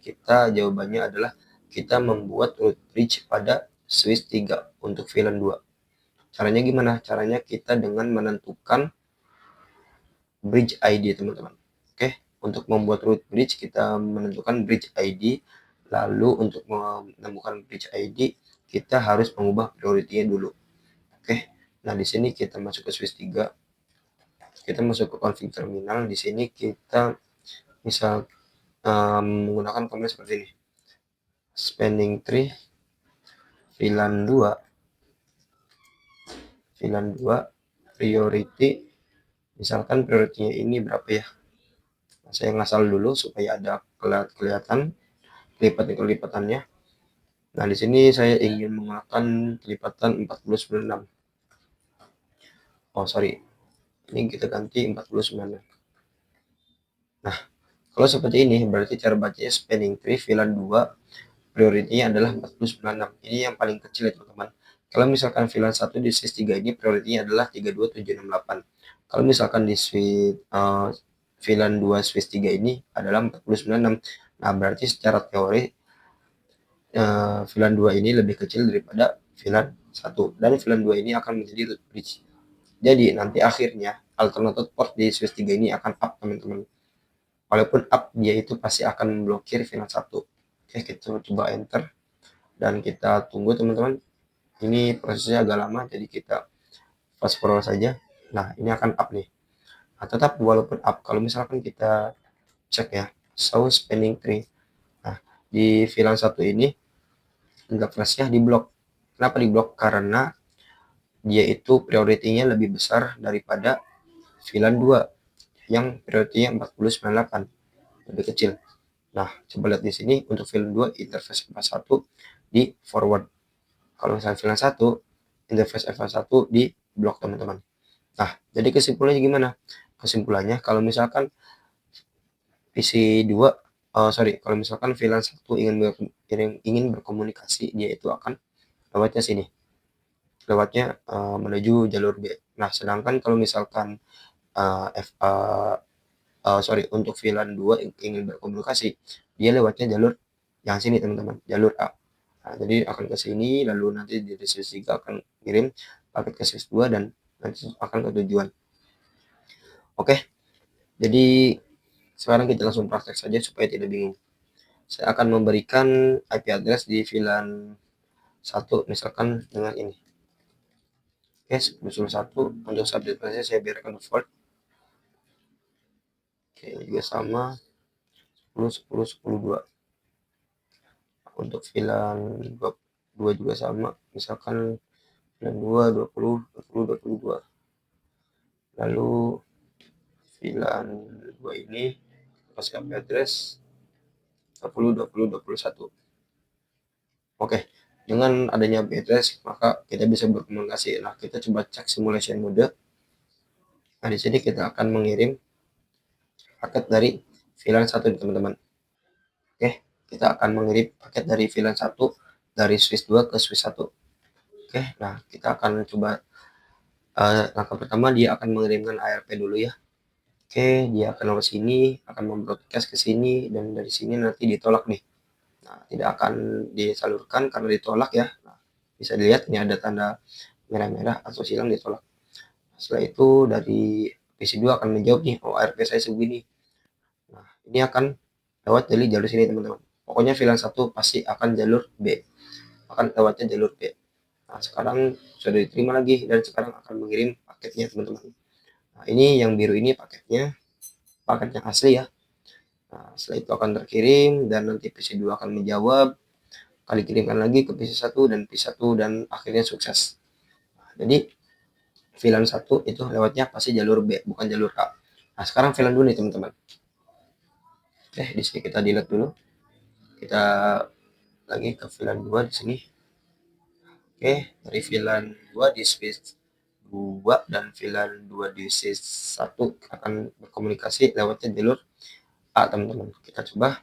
jawabannya adalah kita membuat root bridge pada switch 3 untuk VLAN 2. Caranya gimana? Caranya kita dengan menentukan bridge ID teman-teman. Oke, untuk membuat root bridge kita menentukan bridge ID. Lalu untuk menemukan bridge ID kita harus mengubah priority-nya dulu. Oke, nah di sini kita masuk ke switch 3. Kita masuk ke config terminal. Di sini kita misal menggunakan command seperti ini. Spanning tree VLAN 2 priority, misalkan priority-nya ini berapa ya? Nah, saya ngasal dulu supaya ada kelihatan kelipatannya. Nah, di sini saya ingin menggunakan kelipatan 4096. Oh, sorry. Ini kita ganti 4096. Nah, kalau seperti ini berarti cara bacanya spanning tree VLAN 2 priority-nya adalah 4096. Ini yang paling kecil ya, teman-teman. Kalau misalkan VLAN 1 di switch 3 ini priority-nya adalah 32768. Kalau misalkan di switch VLAN 2 switch 3 ini adalah 4096. Nah, berarti secara teori VLAN 2 ini lebih kecil daripada VLAN 1 dan VLAN 2 ini akan menjadi bridge. Jadi nanti akhirnya alternatif port di switch 3 ini akan up teman-teman. Walaupun up dia itu pasti akan memblokir VLAN 1. Oke, kita coba enter dan kita tunggu teman-teman. Ini prosesnya agak lama jadi kita fast forward saja. Nah, ini akan up nih. Nah, tetap walaupun up, kalau misalkan kita cek ya, show spanning tree. Nah, di VLAN 1 ini interface-nya diblok. Kenapa diblok? Karena dia itu prioritinya lebih besar daripada VLAN 2 yang prioritinya 4098, lebih kecil. Nah, coba lihat di sini untuk VLAN 2 interface FH1 di forward. Kalau misalnya VLAN 1 interface FH1 di blok teman-teman. Nah, jadi kesimpulannya gimana? Kesimpulannya kalau misalkan PC 2 kalau misalkan VLAN 1 ingin berkomunikasi, dia itu akan lewatnya sini. Lewatnya menuju jalur B. Nah, sedangkan kalau misalkan untuk VLAN 2 ingin berkomunikasi, dia lewatnya jalur yang sini teman-teman, jalur A. Nah, jadi akan ke sini, lalu nanti di switch 3 akan kirim paket ke switch 2 dan nanti akan ke tujuan. Oke, jadi sekarang kita langsung praktek saja supaya tidak bingung. Saya akan memberikan IP address di VLAN 1 misalkan dengan ini. Oke, 10.1 untuk subnet saya biarkan default. Oke, juga sama 10.10.10.2. Untuk VLAN 2 juga sama, misalkan VLAN 2 20 20 22. Lalu VLAN 2 ini kasih IP address 20 20 21. Oke, dengan adanya IP address maka kita bisa berkomunikasi. Nah, kita coba cek simulation mode. Nah, di sini kita akan mengirim paket dari VLAN 1 teman-teman. Oke, kita akan mengirim paket dari VLAN 1 dari switch 2 ke switch 1. Oke, nah kita akan coba langkah pertama dia akan mengirimkan ARP dulu ya. Oke, dia akan lewat sini, akan membroadcast ke sini dan dari sini nanti ditolak nih. Nah, tidak akan disalurkan karena ditolak ya. Nah, bisa dilihat ini ada tanda merah-merah atau silang ditolak. Setelah itu dari PC2 akan menjawab nih, oh ARP saya segini. Nah, ini akan lewat dari jalur sini teman-teman. Pokoknya VLAN 1 pasti akan jalur B. Akan lewatnya jalur B. Nah, sekarang sudah diterima lagi dan sekarang akan mengirim paketnya teman-teman. Nah, ini yang biru ini paketnya asli ya. Nah, setelah itu akan terkirim dan nanti PC2 akan menjawab, kali kirimkan lagi ke PC1 dan PC1 dan akhirnya sukses. Nah, jadi VLAN 1 itu lewatnya pasti jalur B, bukan jalur A. Nah, sekarang VLAN 2 nih teman-teman. Oke, di sini kita delete dulu. Kita lagi ke VLAN 2 di sini. Oke, dari VLAN 2 di switch 2 dan VLAN 2 di switch 1 akan berkomunikasi lewatnya jalur A teman-teman. Kita coba.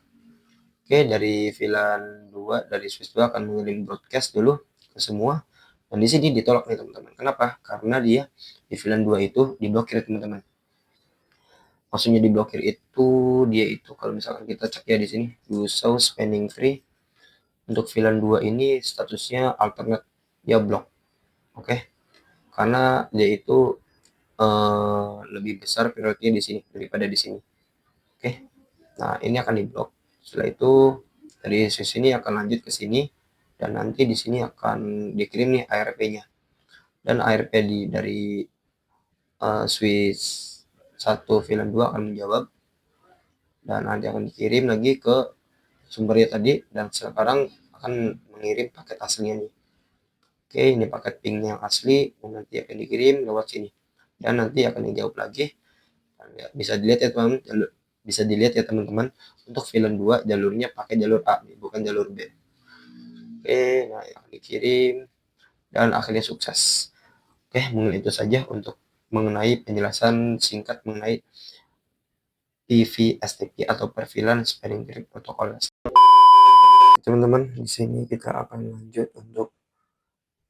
Oke, dari VLAN 2 dari switch 2 akan mengirim broadcast dulu ke semua. Dan di sini ditolak nih teman-teman. Kenapa? Karena dia di VLAN 2 itu diblokir teman-teman. Maksudnya diblokir itu dia itu kalau misalkan kita cek ya di sini show spanning tree untuk VLAN 2 ini statusnya alternate, dia blok. Oke. Karena dia itu lebih besar priority di sini daripada di sini. Oke. Nah, ini akan diblok. Setelah itu dari sini akan lanjut ke sini dan nanti di sini akan dikirim nih ARP-nya. Dan ARP dari switch 1 VLAN 2 akan menjawab dan nanti akan dikirim lagi ke sumbernya tadi dan sekarang akan mengirim paket aslinya nih. Oke, ini paket ping yang asli dan nanti akan dikirim lewat sini dan nanti akan dijawab lagi. Bisa dilihat ya teman-teman, untuk VLAN 2 jalurnya pakai jalur A bukan jalur B. Oke, nah akan dikirim dan akhirnya sukses. Oke, mungkin itu saja untuk mengenai penjelasan singkat mengenai PV-STP atau per VLAN spanning tree protocol. Teman-teman, di sini kita akan lanjut untuk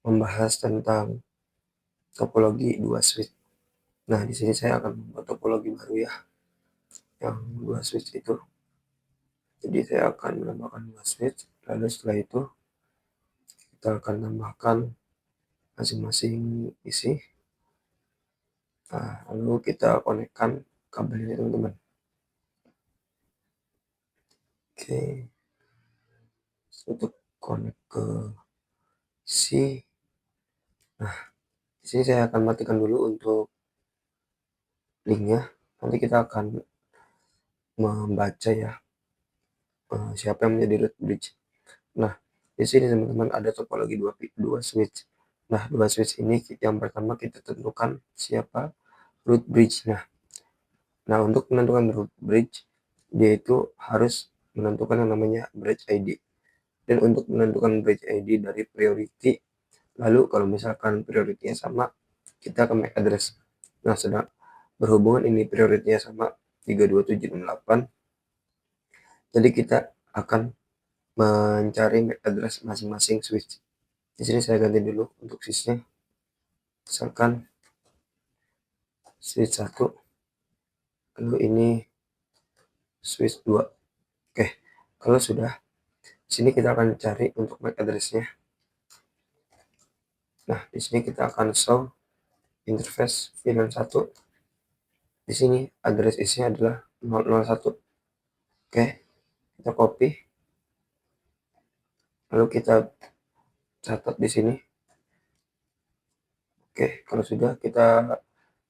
membahas tentang topologi 2 switch. Nah, di sini saya akan membuat topologi baru ya, yang 2 switch itu. Jadi saya akan menambahkan 2 switch. Lalu setelah itu kita akan tambahkan masing-masing isi. Nah, lalu kita konekkan kabelnya teman-teman. Oke, untuk konek ke isi. Nah, di sini saya akan matikan dulu untuk linknya. Nanti kita akan membaca ya siapa yang menjadi root bridge. Nah, di sini teman-teman ada topologi dua switch. Nah, dua switch ini yang pertama kita tentukan siapa root bridge. Nah, untuk menentukan root bridge, dia itu harus menentukan yang namanya bridge ID. Dan untuk menentukan bridge ID dari priority, lalu kalau misalkan priority-nya sama, kita ke MAC address. Nah, sedang berhubungan ini priority-nya sama 32768, jadi kita akan mencari MAC address masing-masing switch. Di sini saya ganti dulu untuk switch-nya. Misalkan switch 1, lalu ini switch 2. Oke, kalau sudah, di sini kita akan cari untuk MAC address-nya. Nah, di sini kita akan show interface VLAN 1. Di sini address isinya adalah 001. Oke, kita copy. Lalu kita catat di sini. Oke, kalau sudah kita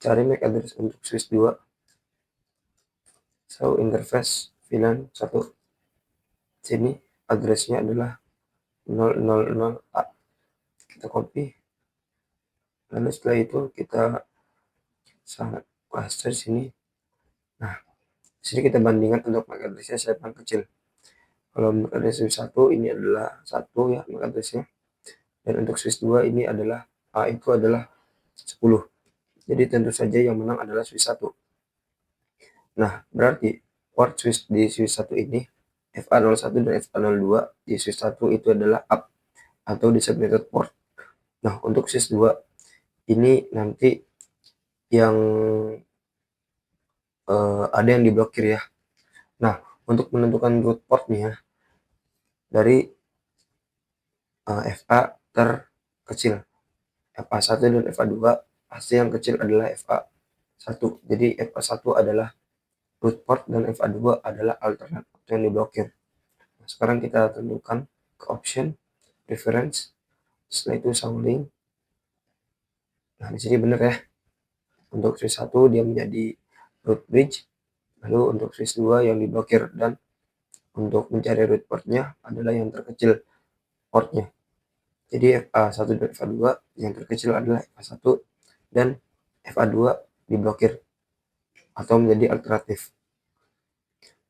cari MAC address untuk switch 2. So, interface VLAN 1. Sini addressnya adalah 000A. Kita copy. Lalu setelah itu kita sangat cluster sini. Nah, di sini kita bandingkan untuk MAC addressnya siapa yang kecil. Kalau MAC address switch 1 ini adalah 1 ya MAC addressnya. Dan untuk switch 2 ini adalah A itu adalah 10. Jadi tentu saja yang menang adalah switch 1. Nah, berarti port switch di switch 1 ini FA01 dan FA02 di switch 1 itu adalah up atau designated port. Nah, untuk switch 2 ini nanti yang ada yang diblokir ya. Nah, untuk menentukan root portnya dari FA terkecil, FA1 dan FA2, pasti yang kecil adalah FA1. Jadi FA1 adalah root port dan FA2 adalah alternate port yang diblokir. Nah, sekarang kita tentukan ke option, preference, setelah itu sounding. Nah, di sini benar ya. Untuk switch 1 dia menjadi root bridge, lalu untuk switch 2 yang diblokir, dan untuk mencari root portnya adalah yang terkecil portnya. Jadi FA1 dan FA2 yang terkecil adalah FA1 dan FA2 diblokir atau menjadi alternatif.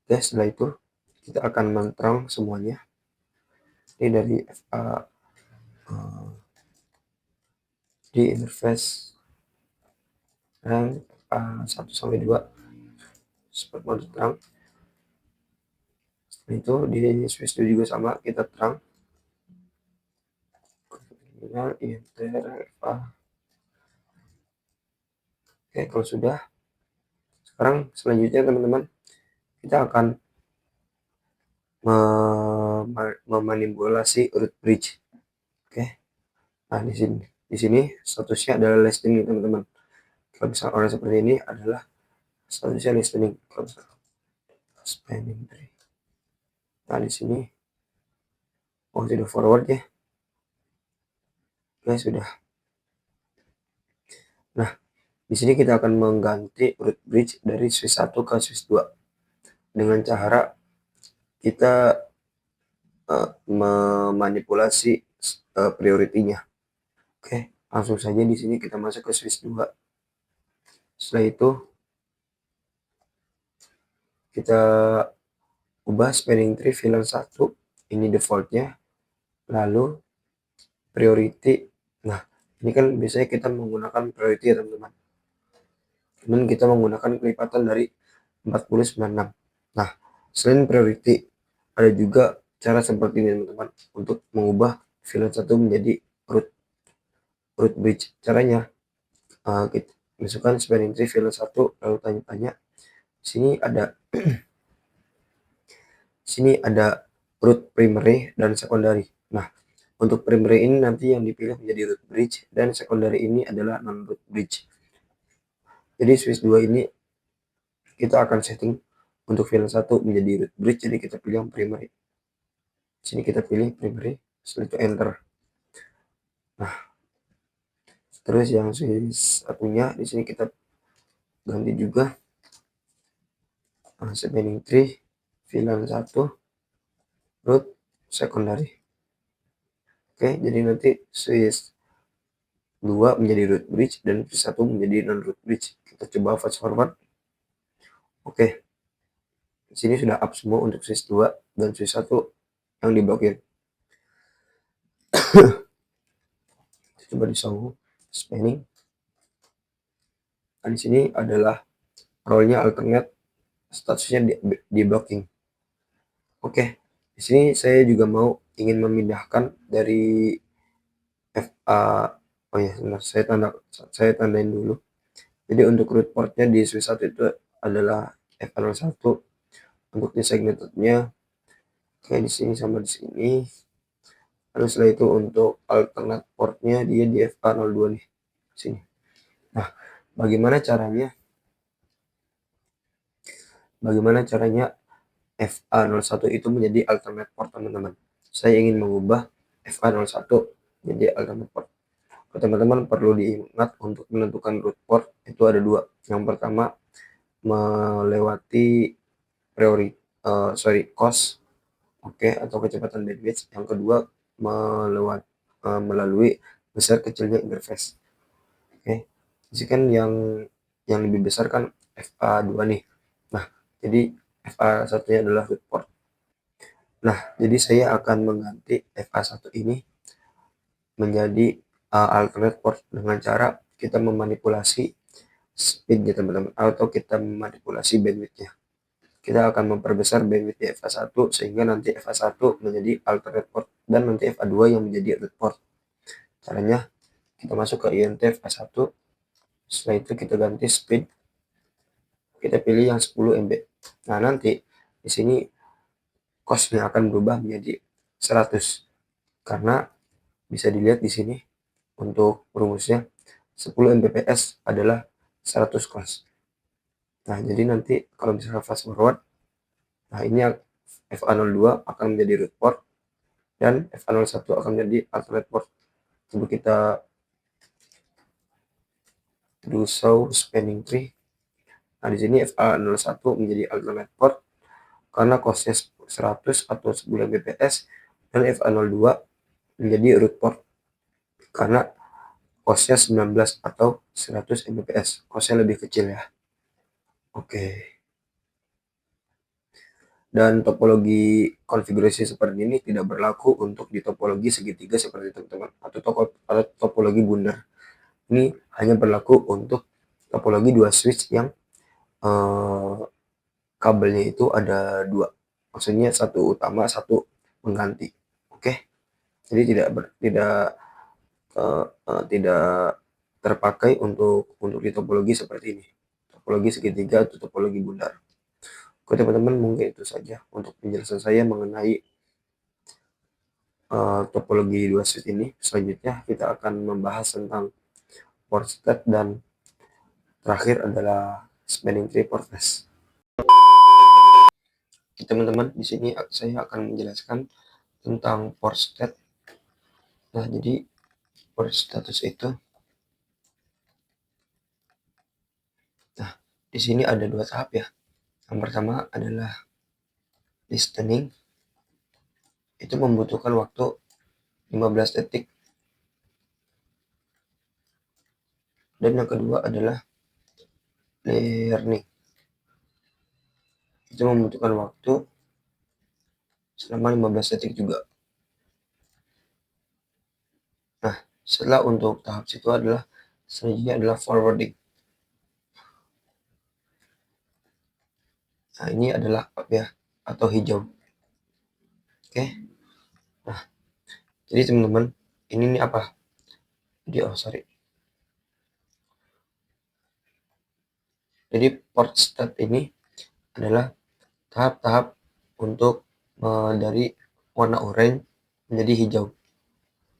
Oke, setelah itu kita akan menterang semuanya. Ini dari FA di interface rank FA1 sampai 2 seperti mode terang. Setelah itu di switch 2 juga sama, kita terang. Oke, kalau sudah, sekarang selanjutnya teman-teman kita akan memanipulasi root bridge. Oke, nah di sini statusnya adalah listening teman-teman. Kalau misalnya orang seperti ini adalah statusnya listening. Kalau misalnya spanning tree. Nah, di sini sudah forward ya. Oke, sudah. Nah, di sini kita akan mengganti root bridge dari switch 1 ke switch 2 dengan cara kita memanipulasi prioritinya. Oke, langsung saja di sini kita masuk ke switch 2. Setelah itu kita ubah spanning tree VLAN 1, ini defaultnya, lalu priority. Nah, ini kan biasanya kita menggunakan priority ya teman-teman, dan kita menggunakan kelipatan dari 4096. Nah, selain priority ada juga cara seperti ini teman-teman untuk mengubah VLAN 1 menjadi root bridge. Caranya kita masukkan spanning tree VLAN 1, lalu tanya-tanya. Sini ada root primary dan secondary. Nah, untuk primary ini nanti yang dipilih menjadi root bridge dan secondary ini adalah non root bridge. Jadi switch 2 ini kita akan setting untuk VLAN 1 menjadi root bridge, jadi kita pilih yang primary. Sini kita pilih primary, setelah itu enter. Nah, terus yang switch satunya di sini kita ganti juga spanning tree VLAN 1 root secondary. Oke, jadi nanti switch 2 menjadi root bridge dan switch 1 menjadi non root bridge. Kita coba fast forward. Oke. Di sini sudah up semua untuk switch 2 dan switch 1 yang diblokir. Coba di show spanning. Nah, di sini adalah role-nya alternate, statusnya di blocking. Oke. Di sini saya juga mau ingin memindahkan dari FA. Oh ya, sebentar, saya tandain dulu. Jadi untuk root portnya di switch 1 itu adalah FA01. Untuk designated-nya kayak di sini sama di sini. Lalu setelah itu untuk alternate portnya dia di FA02 nih, sini. Nah, bagaimana caranya FA01 itu menjadi alternate port, teman-teman? Saya ingin mengubah FA01 menjadi alternate port. Teman-teman perlu diingat untuk menentukan root port itu ada dua. Yang pertama melewati cost, atau kecepatan bandwidth. Yang kedua melalui besar kecilnya interface. Jadi kan yang lebih besar kan FA2 nih. Nah, jadi FA1-nya adalah root port. Nah, jadi saya akan mengganti FA1 ini menjadi alternate port dengan cara kita memanipulasi speed-nya, teman-teman, atau kita memanipulasi bandwidth-nya. Kita akan memperbesar bandwidth di FA1 sehingga nanti FA1 menjadi alternate port dan nanti FA2 yang menjadi root port. Caranya kita masuk ke INT FA1, setelah itu kita ganti speed, kita pilih yang 10 MB. Nah, nanti di sini cost-nya akan berubah menjadi 100 karena bisa dilihat di sini untuk rumusnya 10 Mbps adalah 100 cost. Nah, jadi nanti kalau misalnya fast forward, nah ini FA02 akan menjadi root port dan FA01 akan menjadi alternate port. Coba kita do show spanning tree. Nah, di sini FA01 menjadi alternate port karena costnya 100 atau 10 Mbps dan FA02 menjadi root port karena costnya 19 atau 100 Mbps. Costnya lebih kecil ya. Oke. Dan topologi konfigurasi seperti ini tidak berlaku untuk di topologi segitiga seperti teman-teman atau topologi bundar. Ini hanya berlaku untuk topologi dua switch yang kabelnya itu ada dua, maksudnya satu utama, satu mengganti. Oke, jadi tidak terpakai untuk di topologi seperti ini, topologi segitiga atau topologi bundar. Oke teman-teman, mungkin itu saja untuk penjelasan saya mengenai topologi dua switch ini. Selanjutnya kita akan membahas tentang port state dan terakhir adalah spanning tree port test. Teman-teman, di sini saya akan menjelaskan tentang port state. Nah, jadi port status itu, nah di sini ada dua tahap ya. Yang pertama adalah listening, itu membutuhkan waktu 15 detik. Dan yang kedua adalah learning, itu membutuhkan waktu selama 15 detik juga. Nah, setelah untuk tahap situ selanjutnya adalah forwarding. Nah, ini adalah up ya, atau hijau. Oke. Nah, jadi teman-teman, ini nih apa? Jadi port state ini adalah tahap-tahap untuk dari warna oranye menjadi hijau.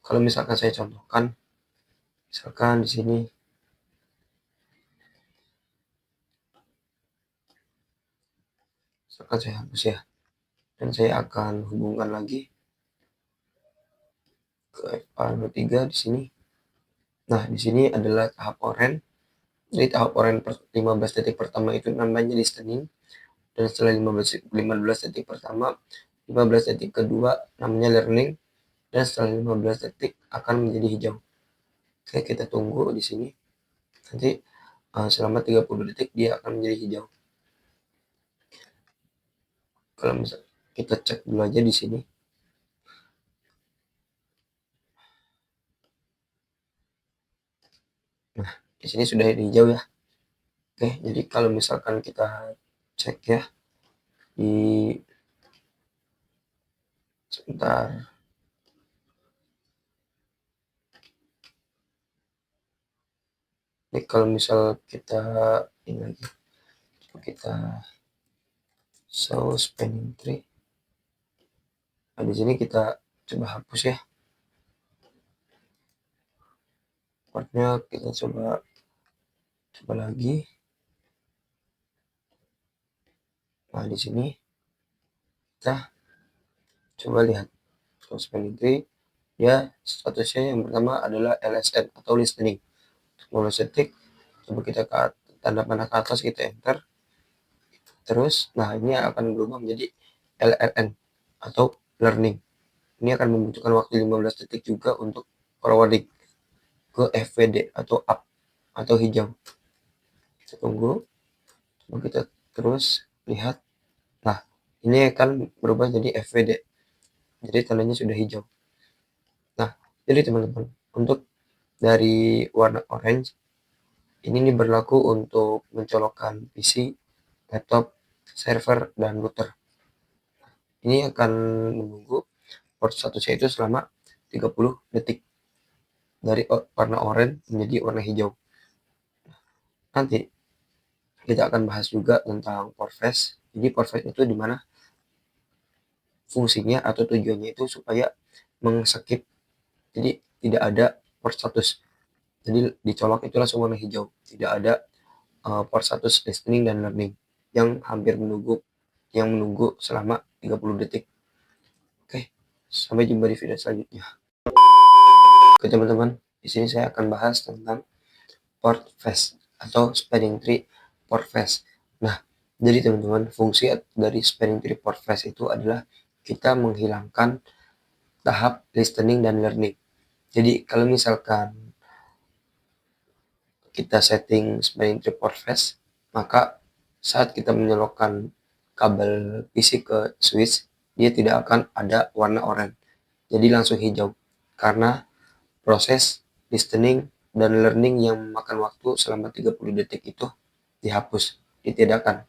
Kalau misalkan saya contohkan, misalkan di sini misalkan saya hapus ya, dan saya akan hubungkan lagi ke FA03 di sini. Nah, di sini adalah tahap oranye. Jadi tahap oranye 15 detik pertama itu namanya listening, dan setelah 15 detik pertama, 15 detik kedua namanya learning, dan setelah 15 detik akan menjadi hijau. Oke, kita tunggu di sini. Nanti selama 30 detik dia akan menjadi hijau. Kalau misal kita cek dulu aja di sini. Nah, di sini sudah hijau ya. Oke, jadi kalau misalkan kita cek ya di sebentar. Ini kalau misal kita ini lagi, kita show spanning tree. Nah, di sini kita coba hapus ya. Partnya kita coba lagi. Nah, di sini kita coba lihat show spanning tree. Ya, statusnya yang pertama adalah LSN atau listening. 10 detik. Coba kita ke tanda panah ke atas, kita enter. Terus, nah ini akan berubah menjadi LLN atau learning. Ini akan membutuhkan waktu 15 detik juga untuk forwarding ke FVD atau up atau hijau. Kita tunggu. Coba kita terus lihat. Nah, ini akan berubah jadi FVD. Jadi tandanya sudah hijau. Nah, jadi teman-teman, untuk dari warna orange ini berlaku untuk mencolokkan PC, laptop, server, dan router. Ini akan menunggu port statusnya itu selama 30 detik dari warna oranye menjadi warna hijau. Nanti kita akan bahas juga tentang port flash. Jadi port flash itu dimana fungsinya atau tujuannya itu supaya mengskip, jadi tidak ada port status. Jadi dicolok itu langsung warna hijau, tidak ada port status listening dan learning yang hampir menunggu selama 30 detik. Oke, sampai jumpa di video selanjutnya. Oke teman-teman, di sini saya akan bahas tentang port flash atau spanning tree port flash. Nah, jadi teman-teman, fungsi dari spanning tree port flash itu adalah kita menghilangkan tahap listening dan learning. Jadi kalau misalkan kita setting spanning tree port flash, maka saat kita menyolokkan kabel PC ke switch, dia tidak akan ada warna oranye. Jadi langsung hijau. Karena proses listening dan learning yang memakan waktu selama 30 detik itu dihapus, ditiadakan.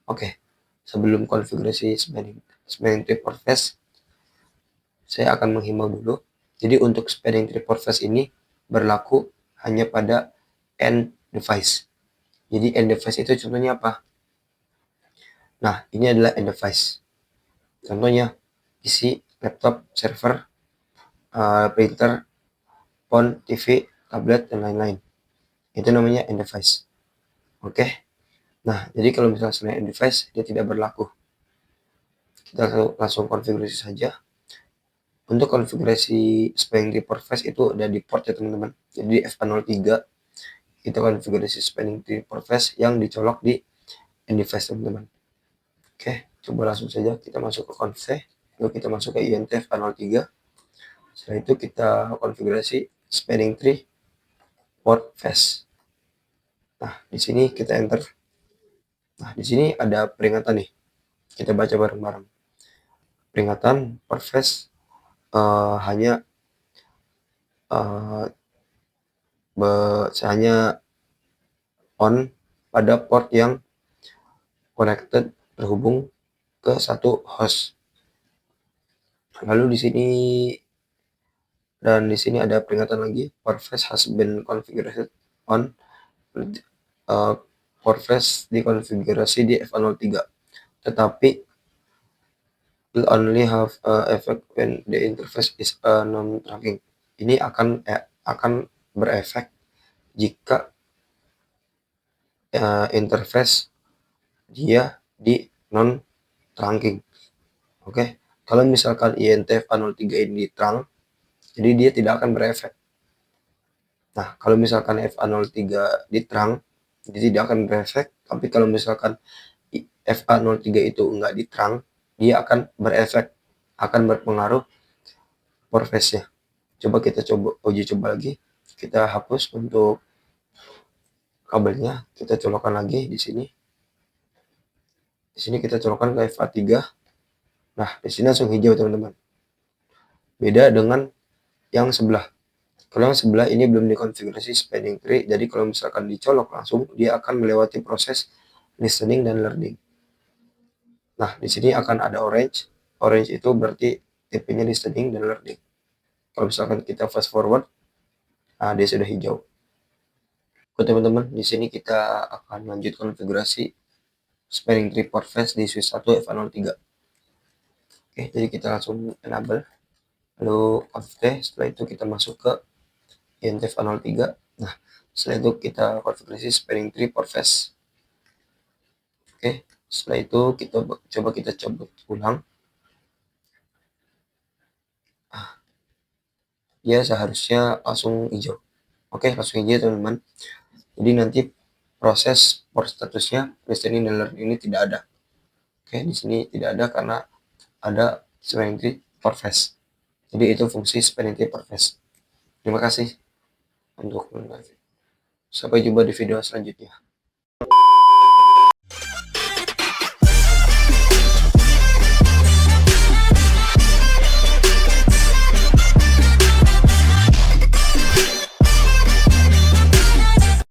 Oke, sebelum konfigurasi spanning tree port flash, saya akan menghimbau dulu. Jadi untuk spanning tree port flash ini berlaku hanya pada end device. Jadi end device itu contohnya apa? Nah, ini adalah end device. Contohnya PC, laptop, server, printer, phone, TV, tablet, dan lain-lain. Itu namanya end device. Oke. Nah, jadi kalau misalnya selain end device, dia tidak berlaku. Kita langsung konfigurasi saja. Untuk konfigurasi spanning tree port flash itu ada di port ya teman-teman. Jadi di FA03 kita konfigurasi spanning tree port flash yang dicolok di end device teman-teman. Oke, coba langsung saja kita masuk ke config. Lalu kita masuk ke INT FA03. Setelah itu kita konfigurasi spanning tree port flash. Nah, di sini kita enter. Nah, di sini ada peringatan nih. Kita baca bareng-bareng. Peringatan port flash hanya on pada port yang connected, terhubung ke satu host. Lalu di sini ada peringatan lagi, port flash has been configured on. Port flash dikonfigurasi di FA03, tetapi will only have effect when the interface is non-trunking. Ini akan berefek jika interface dia di non-trunking. Oke, kalau misalkan INTF-A03 ini trunk, jadi dia tidak akan berefek. Nah, kalau misalkan FA03 di trunk, dia tidak akan berefek. Tapi kalau misalkan FA03 itu enggak di trunk, dia akan berefek, akan berpengaruh for phase-nya. Coba kita uji coba lagi. Kita hapus untuk kabelnya, kita colokkan lagi di sini. Di sini kita colokkan ke FA3. Nah, di sini langsung hijau, teman-teman. Beda dengan yang sebelah. Kalau yang sebelah ini belum dikonfigurasi spanning tree, jadi kalau misalkan dicolok langsung, dia akan melewati proses listening dan learning. Nah, di sini akan ada orange. Orange itu berarti tipenya listening dan learning. Kalau misalkan kita fast forward, nah dia sudah hijau. Oke teman-teman, di sini kita akan lanjut konfigurasi spanning tree port phase di switch 1 FA03. Oke, jadi kita langsung enable. Lalu conf T, setelah itu kita masuk ke INTF A03. Nah, setelah itu kita konfigurasi spanning tree port phase. Oke, setelah itu kita coba coba ulang. Ya seharusnya langsung hijau. Oke, langsung hijau teman-teman. Jadi nanti proses port statusnya listening dan learning ini tidak ada. Oke, di sini tidak ada karena ada spanning tree port phase. Jadi itu fungsi spanning tree port phase. Terima kasih untuk menonton. Sampai jumpa di video selanjutnya.